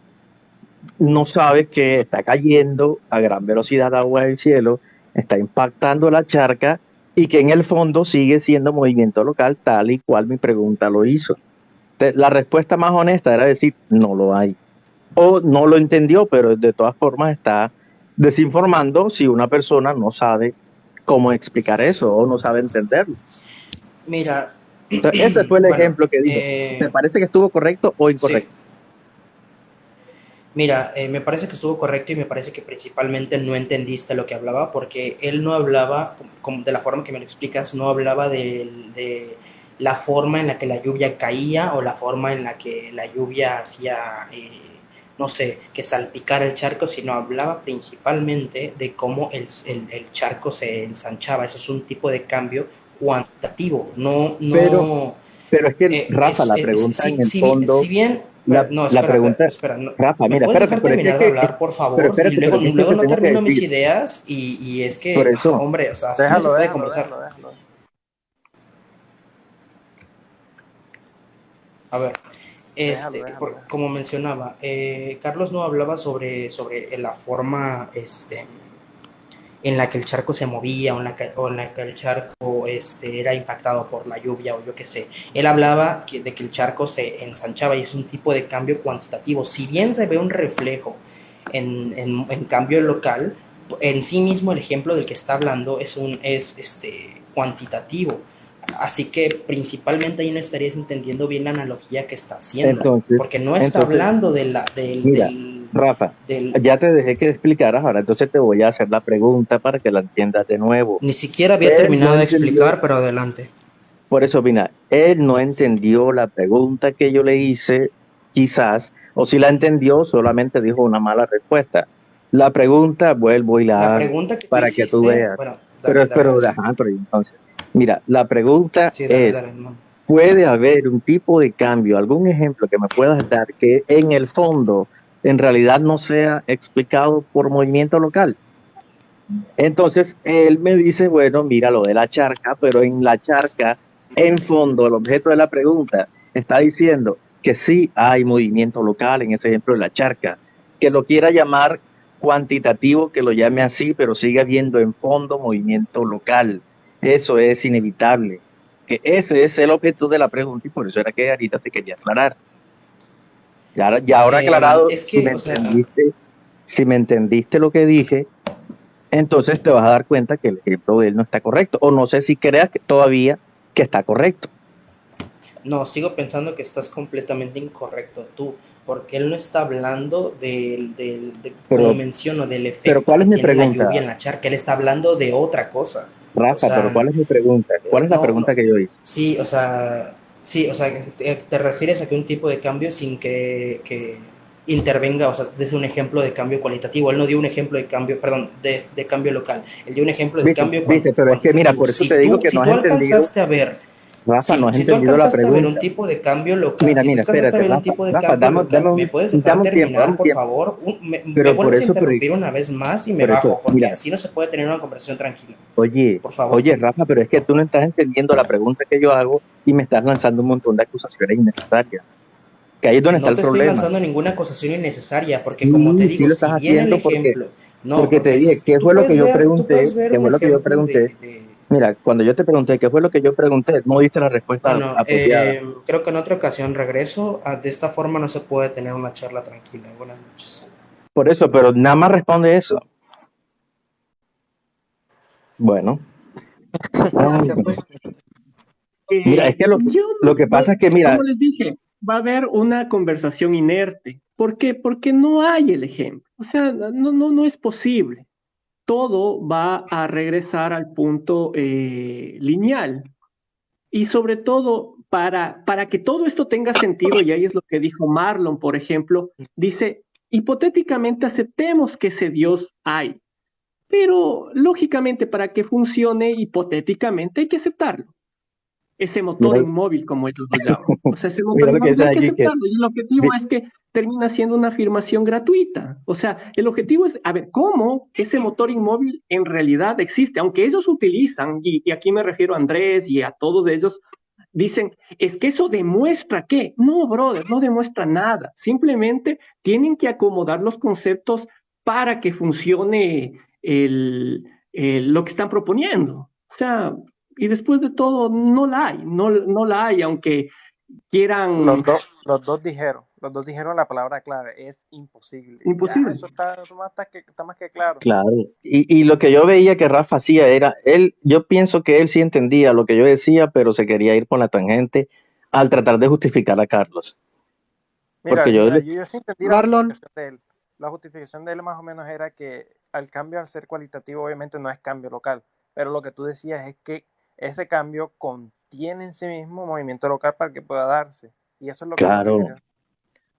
no sabe que está cayendo a gran velocidad agua del cielo, está impactando la charca y que en el fondo sigue siendo movimiento local tal y cual mi pregunta lo hizo. La respuesta más honesta era decir, no lo hay. O no lo entendió, pero de todas formas está desinformando si una persona no sabe cómo explicar eso o no sabe entenderlo. Mira. Entonces, ese fue el ejemplo que dijo. ¿Te parece que estuvo correcto o incorrecto? Sí. Mira, me parece que estuvo correcto y me parece que principalmente no entendiste lo que hablaba, porque él no hablaba, de la forma que me lo explicas, no hablaba de la forma en la que la lluvia caía o la forma en la que la lluvia hacía, no sé, que salpicara el charco, sino hablaba principalmente de cómo el charco se ensanchaba. Eso es un tipo de cambio cuantitativo, no... Pero es que, Rafa, la pregunta en el fondo... Si bien... la pregunta es, Rafa, mira, espérate, terminar de hablar, por favor. Luego no termino mis ideas y es que, por eso, hombre, o sea, así no se puede conversar. Déjalo. A ver, Déjalo. como mencionaba, Carlos no hablaba sobre la forma en la que el charco se movía o en la que el charco era impactado por la lluvia o yo qué sé. Él hablaba de que el charco se ensanchaba y es un tipo de cambio cuantitativo. Si bien se ve un reflejo en cambio local, en sí mismo el ejemplo del que está hablando es cuantitativo. Así que principalmente ahí no estarías entendiendo bien la analogía que está haciendo, porque no está hablando mira, Rafa, del... ya te dejé que explicaras, ahora entonces te voy a hacer la pregunta para que la entiendas de nuevo. Ni siquiera había Él no terminado de entendió, explicar, pero adelante. por eso, mira, él no entendió la pregunta que yo le hice, quizás, o si la entendió, solamente dijo una mala respuesta. La pregunta, vuelvo y la La hago pregunta que tú para que tú hiciste, veas. bueno, dale, Pero entonces, mira, la pregunta sí, dale, es, hermano. ¿puede haber un tipo de cambio, algún ejemplo que me puedas dar que en el fondo, en realidad no sea explicado por movimiento local? Entonces, él me dice, bueno, mira lo de la charca, pero en la charca, en fondo, el objeto de la pregunta está diciendo que sí hay movimiento local, en ese ejemplo de la charca, que lo quiera llamar cuantitativo, que lo llame así, pero sigue habiendo en fondo movimiento local. Eso es inevitable. Que ese es el objeto de la pregunta y por eso era que ahorita te quería aclarar. Ya ahora aclarado, Es que, o sea, si me entendiste lo que dije, entonces te vas a dar cuenta que el ejemplo de él no está correcto. O no sé si creas que todavía que está correcto. no, sigo pensando que estás completamente incorrecto tú, porque él no está hablando como Pero, menciono, del pero efecto ¿cuál que es mi tiene la pregunta, lluvia en la charca, él está hablando de otra cosa. O Rafa? Pero sea, ¿cuál es mi pregunta? ¿Cuál es la no, pregunta que yo hice? sí, o sea, te refieres a que un tipo de cambio sin que intervenga, o sea, desde un ejemplo de cambio cualitativo. Él no dio un ejemplo de cambio, perdón, de cambio local. Él dio un ejemplo de cambio Viste, pero es que mira, cuantitativo. por eso te digo que Si no has tú entendido, alcanzaste a ver, Rafa, no has si tú entendido la alcanzaste a ver un pregunta. tipo de cambio local, Mira, si tú mira, alcanzaste a espérate, ver un Rafa, tipo de Rafa, cambio local, ¿me puedes dejar dame terminar, un por tiempo. favor? Me Pero por vuelves a eso, interrumpir una vez más y me por eso, bajo, porque mira, así no se puede tener una conversación tranquila. oye, Por favor. oye, Rafa, pero es que tú no estás entendiendo la pregunta que yo hago y me estás lanzando un montón de acusaciones innecesarias. Que ahí es donde está No el te estoy problema. lanzando ninguna acusación innecesaria, porque como te Sí, sí digo, lo estás si bien el haciendo porque, ejemplo, no, porque te porque dije, ¿qué tú fue lo que puedes yo ver, tú pregunté? puedes ver ¿Qué un fue lo que yo ejemplo pregunté? Mira, cuando yo te pregunté qué fue lo que yo pregunté, no diste la respuesta bueno, apropiada. creo que en otra ocasión regreso. De esta forma no se puede tener una charla tranquila. Buenas noches. Por eso, pero nada más responde eso. Bueno. Ay, Se fue. mira, es que Yo, lo que pasa es que, como mira, les dije, va a haber una conversación inerte. ¿Por qué? Porque no hay el ejemplo. O sea, no es posible. Todo va a regresar al punto lineal. Y sobre todo, para que todo esto tenga sentido, y ahí es lo que dijo Marlon, por ejemplo, dice, hipotéticamente aceptemos que ese Dios hay, pero lógicamente para que funcione hipotéticamente hay que aceptarlo. Ese motor mira, inmóvil, como ellos lo llaman. O sea, ese motor mira lo que inmóvil dice hay que aquí, que aceptarlo. Y el objetivo es que termina siendo una afirmación gratuita. O sea, el objetivo es, a ver, ¿cómo ese motor inmóvil en realidad existe? Aunque ellos utilizan, y aquí me refiero a Andrés y a todos ellos, dicen, es que eso demuestra que, no, brother, no demuestra nada. Simplemente tienen que acomodar los conceptos para que funcione lo que están proponiendo. O sea, y después de todo, no la hay, no la hay, aunque quieran, Los dos dijeron la palabra clave, es imposible. Ya, imposible. eso está más que claro. claro. Y lo que yo veía que Rafa hacía era, yo pienso que él sí entendía lo que yo decía, pero se quería ir por la tangente al tratar de justificar a Carlos. Porque Yo sí entendí la Marlon, justificación de él. La justificación de él más o menos era que al cambio al ser cualitativo obviamente no es cambio local, pero lo que tú decías es que ese cambio contiene en sí mismo movimiento local para que pueda darse. Y eso es lo que no te claro, quería.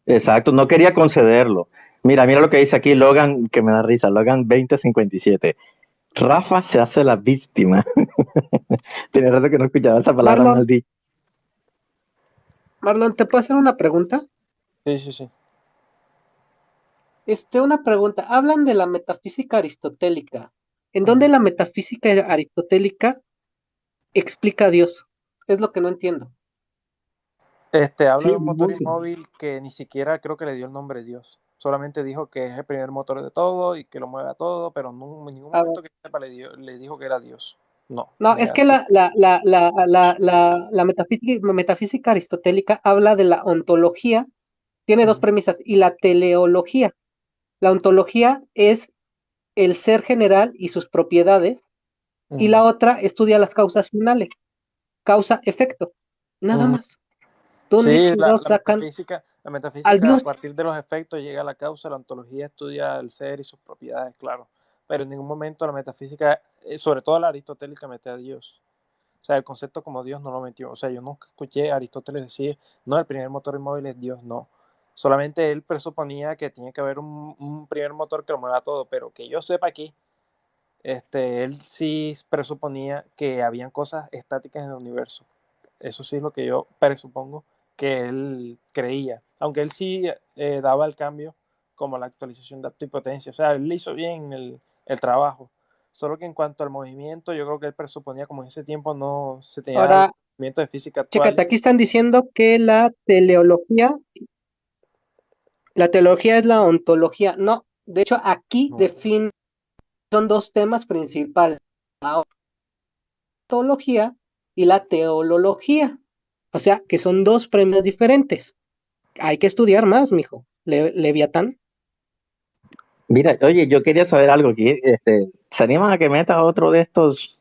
exacto, no quería concederlo. Mira lo que dice aquí Logan, que me da risa, Logan 2057. Rafa se hace la víctima. Tiene rato que no escuchaba esa palabra Marlon, maldita. Marlon, ¿te puedo hacer una pregunta? Sí. Una pregunta. Hablan de la metafísica aristotélica. ¿En dónde Ujú. la metafísica aristotélica explica a Dios? Es lo que no entiendo. Habla Sí, de un motor muy bien. inmóvil que ni siquiera creo que le dio el nombre de Dios. Solamente dijo que es el primer motor de todo y que lo mueve a todo, pero en ningún A ver, momento que sepa le dijo que era Dios. No, no, es que la metafísica aristotélica habla de la ontología, tiene dos Ujú, premisas, y la teleología. La ontología es el ser general y sus propiedades, y ujú, la otra estudia las causas finales, causa-efecto, nada ujú. más. ¿Dónde Sí, chingados sacan la al metafísica a Dios? partir de los efectos llega a la causa, la ontología estudia el ser y sus propiedades, claro. Pero en ningún momento la metafísica, sobre todo la aristotélica, mete a Dios. O sea, el concepto como Dios no lo metió. O sea, yo nunca escuché a Aristóteles decir, no, el primer motor inmóvil es Dios, no. Solamente él presuponía que tiene que haber un primer motor que lo mueva todo, pero que yo sepa aquí, él sí presuponía que habían cosas estáticas en el universo. Eso sí es lo que yo presupongo que él creía. Aunque él sí daba el cambio como la actualización de acto y potencia. O sea, él le hizo bien el trabajo. Solo que en cuanto al movimiento, yo creo que él presuponía como en ese tiempo no se tenía los Ahora, conocimientos de física chécate, actuales. aquí están diciendo que la teleología es la ontología. No, de hecho, aquí No. define, son dos temas principales, la ontología y la teología. O sea, que son dos premios diferentes. Hay que estudiar más, mijo. Leviatán. Mira, oye, yo quería saber algo aquí. ¿Se animan a que meta otro de estos,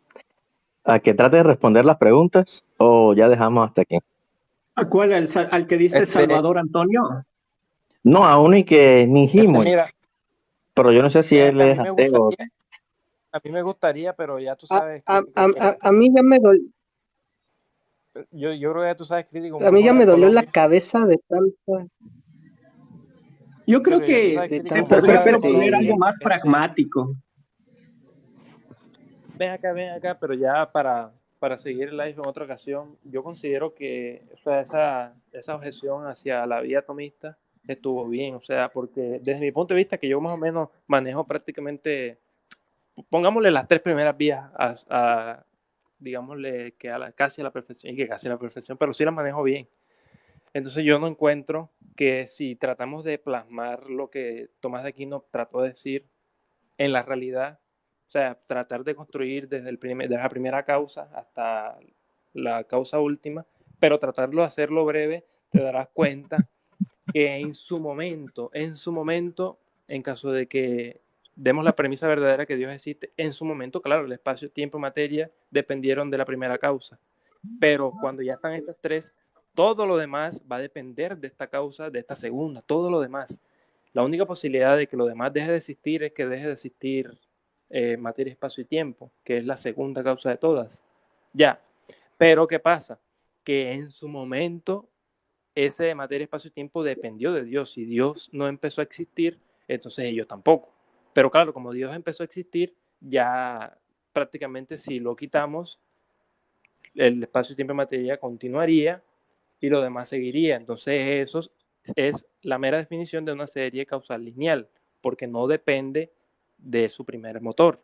a que trate de responder las preguntas? ¿O ya dejamos hasta aquí? ¿A cuál? ¿Al que dice Este, Salvador Antonio? No, a uno y que ni Jimoy, Mira, pero yo no sé si ven él acá, es ateo. a mí me gustaría, pero ya tú A, sabes, a, crítico, que a mí ya me dolió, yo creo que ya tú sabes, crítico, a como es mí ya me José dolió la Colombia, cabeza de tanto. Yo creo pero ya tú sabes, que crítico, se como es podría José proponer Colombia, algo Este, más pragmático. ven acá, pero ya para seguir el live en otra ocasión, yo considero que o sea, esa objeción hacia la vía atomista estuvo bien, o sea, porque desde mi punto de vista, que yo más o menos manejo prácticamente, pongámosle las tres primeras vías digámosle que casi a la perfección, y que casi a la perfección, pero sí las manejo bien. Entonces yo no encuentro que si tratamos de plasmar lo que Tomás de Aquino trató de decir en la realidad, o sea, tratar de construir desde la primera causa hasta la causa última, pero tratarlo de hacerlo breve, te darás cuenta que en su momento, en caso de que demos la premisa verdadera que Dios existe, en su momento, claro, el espacio, tiempo y materia dependieron de la primera causa. Pero cuando ya están estas tres, todo lo demás va a depender de esta causa, de esta segunda, todo lo demás. La única posibilidad de que lo demás deje de existir es que deje de existir materia, espacio y tiempo, que es la segunda causa de todas. Ya, pero ¿qué pasa? Que en su momento ese de materia, espacio y tiempo dependió de Dios. Si Dios no empezó a existir, entonces ellos tampoco. Pero claro, como Dios empezó a existir, ya prácticamente si lo quitamos, el espacio, tiempo y materia continuaría y lo demás seguiría. Entonces eso es la mera definición de una serie causal lineal, porque no depende de su primer motor.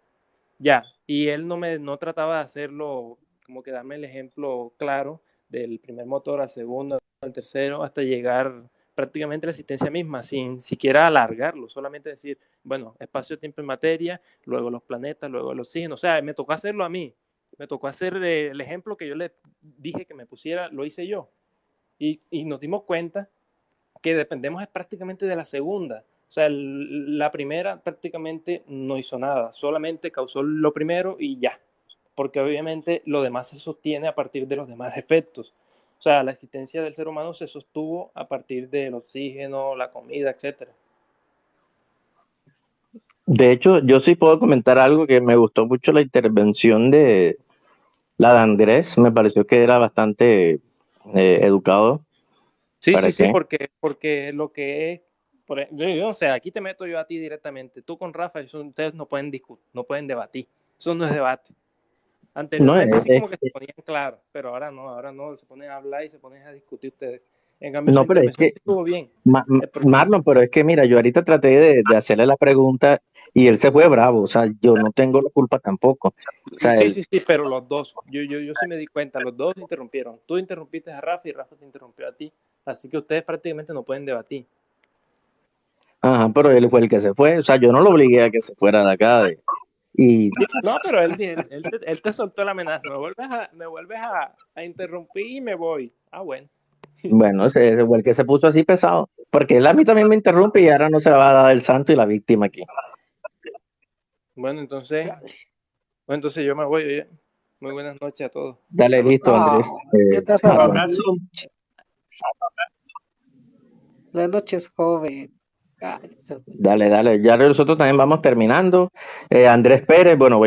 Ya, y él no trataba de hacerlo, como que darme el ejemplo claro del primer motor al segundo, al tercero, hasta llegar prácticamente a la existencia misma, sin siquiera alargarlo, solamente decir, bueno, espacio, tiempo y materia, luego los planetas, luego el oxígeno, o sea, me tocó hacerlo a mí, me tocó hacer el ejemplo que yo le dije que me pusiera, lo hice yo, y nos dimos cuenta que dependemos prácticamente de la segunda. O sea, la primera prácticamente no hizo nada, solamente causó lo primero y ya, porque obviamente lo demás se sostiene a partir de los demás efectos. O sea, la existencia del ser humano se sostuvo a partir del oxígeno, la comida, etcétera. De hecho, yo sí puedo comentar algo que me gustó mucho la intervención de la de Andrés, me pareció que era bastante educado. Sí, ¿Para sí, sí, qué? porque lo que es, yo no sé, aquí te meto yo a ti directamente. Tú con Rafa, ustedes no pueden discutir, no pueden debatir. Eso no es debate. No, Anteriormente sí como que se ponían claros, pero ahora no, se ponen a hablar y se ponen a discutir ustedes. En cambio, No, su pero es intervención que, estuvo bien. El problema- Marlon, pero es que mira, yo ahorita traté de hacerle la pregunta y él se fue bravo, o sea, yo no tengo la culpa tampoco. O sea, Sí, él, sí, sí, pero los dos, yo sí me di cuenta, los dos interrumpieron. Tú interrumpiste a Rafa y Rafa te interrumpió a ti. Así que ustedes prácticamente no pueden debatir. ajá, pero él fue el que se fue, o sea, yo no lo obligué a que se fuera de acá. Y No, pero él te soltó la amenaza. Me vuelves a interrumpir y me voy. Ah, bueno. bueno, ese fue el que se puso así pesado, porque él a mí también me interrumpe y ahora no se la va a dar el santo y la víctima aquí. Bueno, entonces yo me voy. Oye. Muy buenas noches a todos. Dale, Hasta luego. listo, Andrés. ¿Qué tal, Un Marlon. abrazo. Buenas noches, joven. Ay, Dale, ya nosotros también vamos terminando. Andrés Pérez, bueno,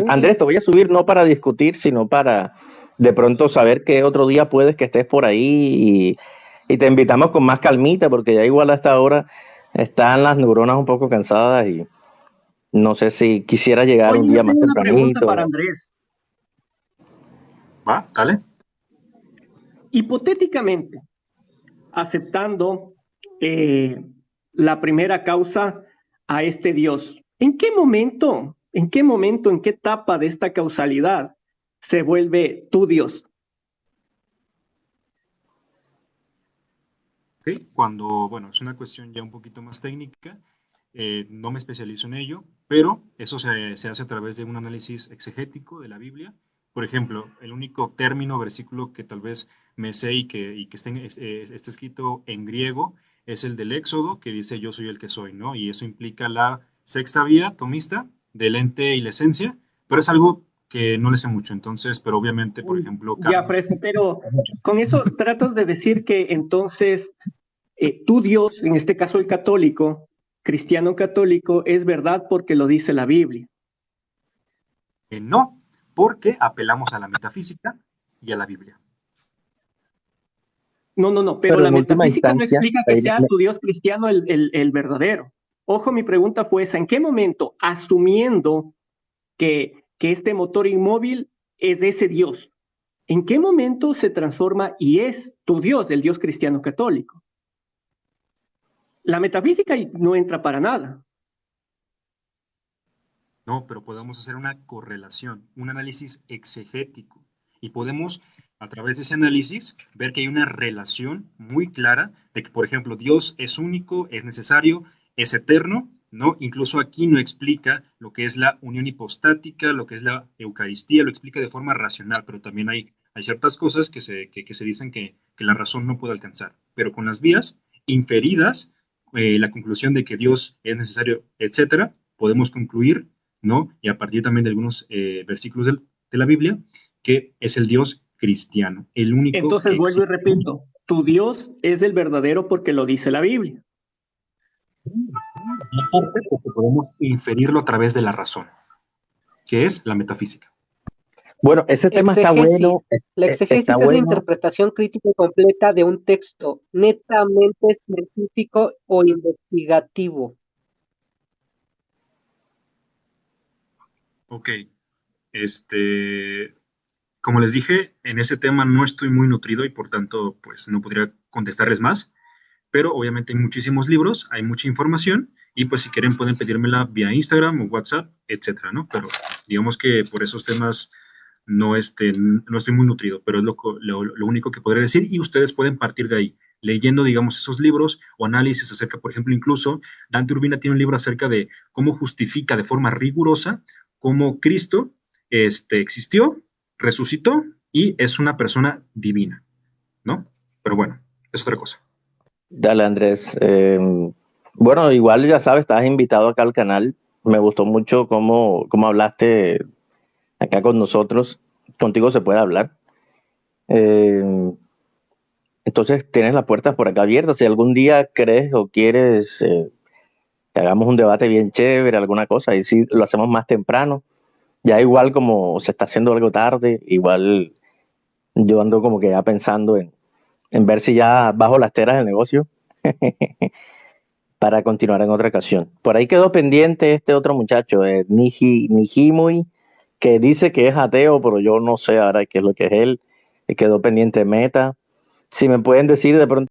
Andrés, te voy a subir no para discutir, sino para de pronto saber qué otro día puedes que estés por ahí y te invitamos con más calmita, porque ya igual a esta hora están las neuronas un poco cansadas y no sé si quisiera llegar Oye, un yo día más tengo una pregunta tempranito. para Andrés. ¿Va? Dale. Hipotéticamente, aceptando la primera causa a este Dios, ¿en qué momento, en qué etapa de esta causalidad se vuelve tu Dios? ¿Ok? Cuando, bueno, es una cuestión ya un poquito más técnica, no me especializo en ello, pero eso se hace a través de un análisis exegético de la Biblia. Por ejemplo, el único término, versículo que tal vez me sé y que esté escrito en griego es el del Éxodo, que dice yo soy el que soy, ¿no? Y eso implica la sexta vía tomista del ente y la esencia, pero es algo que no le sé mucho, entonces, pero obviamente, por ejemplo, Ya, pero con eso tratas de decir que entonces tu Dios, en este caso el católico, cristiano católico, es verdad porque lo dice la Biblia. no, porque apelamos a la metafísica y a la Biblia. No, pero Pero la en última metafísica no instancia, explica que sea tu Dios cristiano el verdadero. Ojo, mi pregunta fue esa, ¿en qué momento, asumiendo que este motor inmóvil es ese Dios, en qué momento se transforma y es tu Dios, el Dios cristiano católico? La metafísica no entra para nada. No, pero podemos hacer una correlación, un análisis exegético. Y podemos, a través de ese análisis, ver que hay una relación muy clara de que, por ejemplo, Dios es único, es necesario, es eterno, ¿no? Incluso aquí no explica lo que es la unión hipostática, lo que es la Eucaristía, lo explica de forma racional, pero también hay ciertas cosas que se dicen que la razón no puede alcanzar. Pero con las vías inferidas, la conclusión de que Dios es necesario, etcétera, podemos concluir, ¿no? Y a partir también de algunos versículos de la Biblia, que es el Dios cristiano, el único Entonces que vuelvo y existe. repito, tu Dios es el verdadero porque lo dice la Biblia. Y aparte, porque podemos inferirlo a través de la razón, que es la metafísica. bueno, ese tema está Exégesis. bueno, La exégesis está es la bueno. interpretación crítica y completa de un texto, netamente científico o investigativo. Ok, como les dije, en ese tema no estoy muy nutrido y por tanto, pues no podría contestarles más, pero obviamente hay muchísimos libros, hay mucha información y pues si quieren pueden pedírmela vía Instagram o WhatsApp, etcétera, ¿no? Pero digamos que por esos temas no estoy muy nutrido, pero es lo único que podré decir y ustedes pueden partir de ahí, leyendo, digamos, esos libros o análisis acerca, por ejemplo, incluso Dante Urbina tiene un libro acerca de cómo justifica de forma rigurosa cómo Cristo existió, resucitó y es una persona divina, ¿no? Pero bueno, es otra cosa. Dale, Andrés. Bueno, igual ya sabes, estás invitado acá al canal. Me gustó mucho cómo hablaste acá con nosotros. Contigo se puede hablar. Eh, entonces tienes las puertas por acá abiertas. Si algún día crees o quieres que hagamos un debate bien chévere, alguna cosa, y si lo hacemos más temprano. Ya igual como se está haciendo algo tarde, igual yo ando como que ya pensando en ver si ya bajo las teras del negocio para continuar en otra ocasión. Por ahí quedó pendiente este otro muchacho, Nijimui, que dice que es ateo, pero yo no sé ahora qué es lo que es él. Quedó pendiente Meta. Si me pueden decir de pronto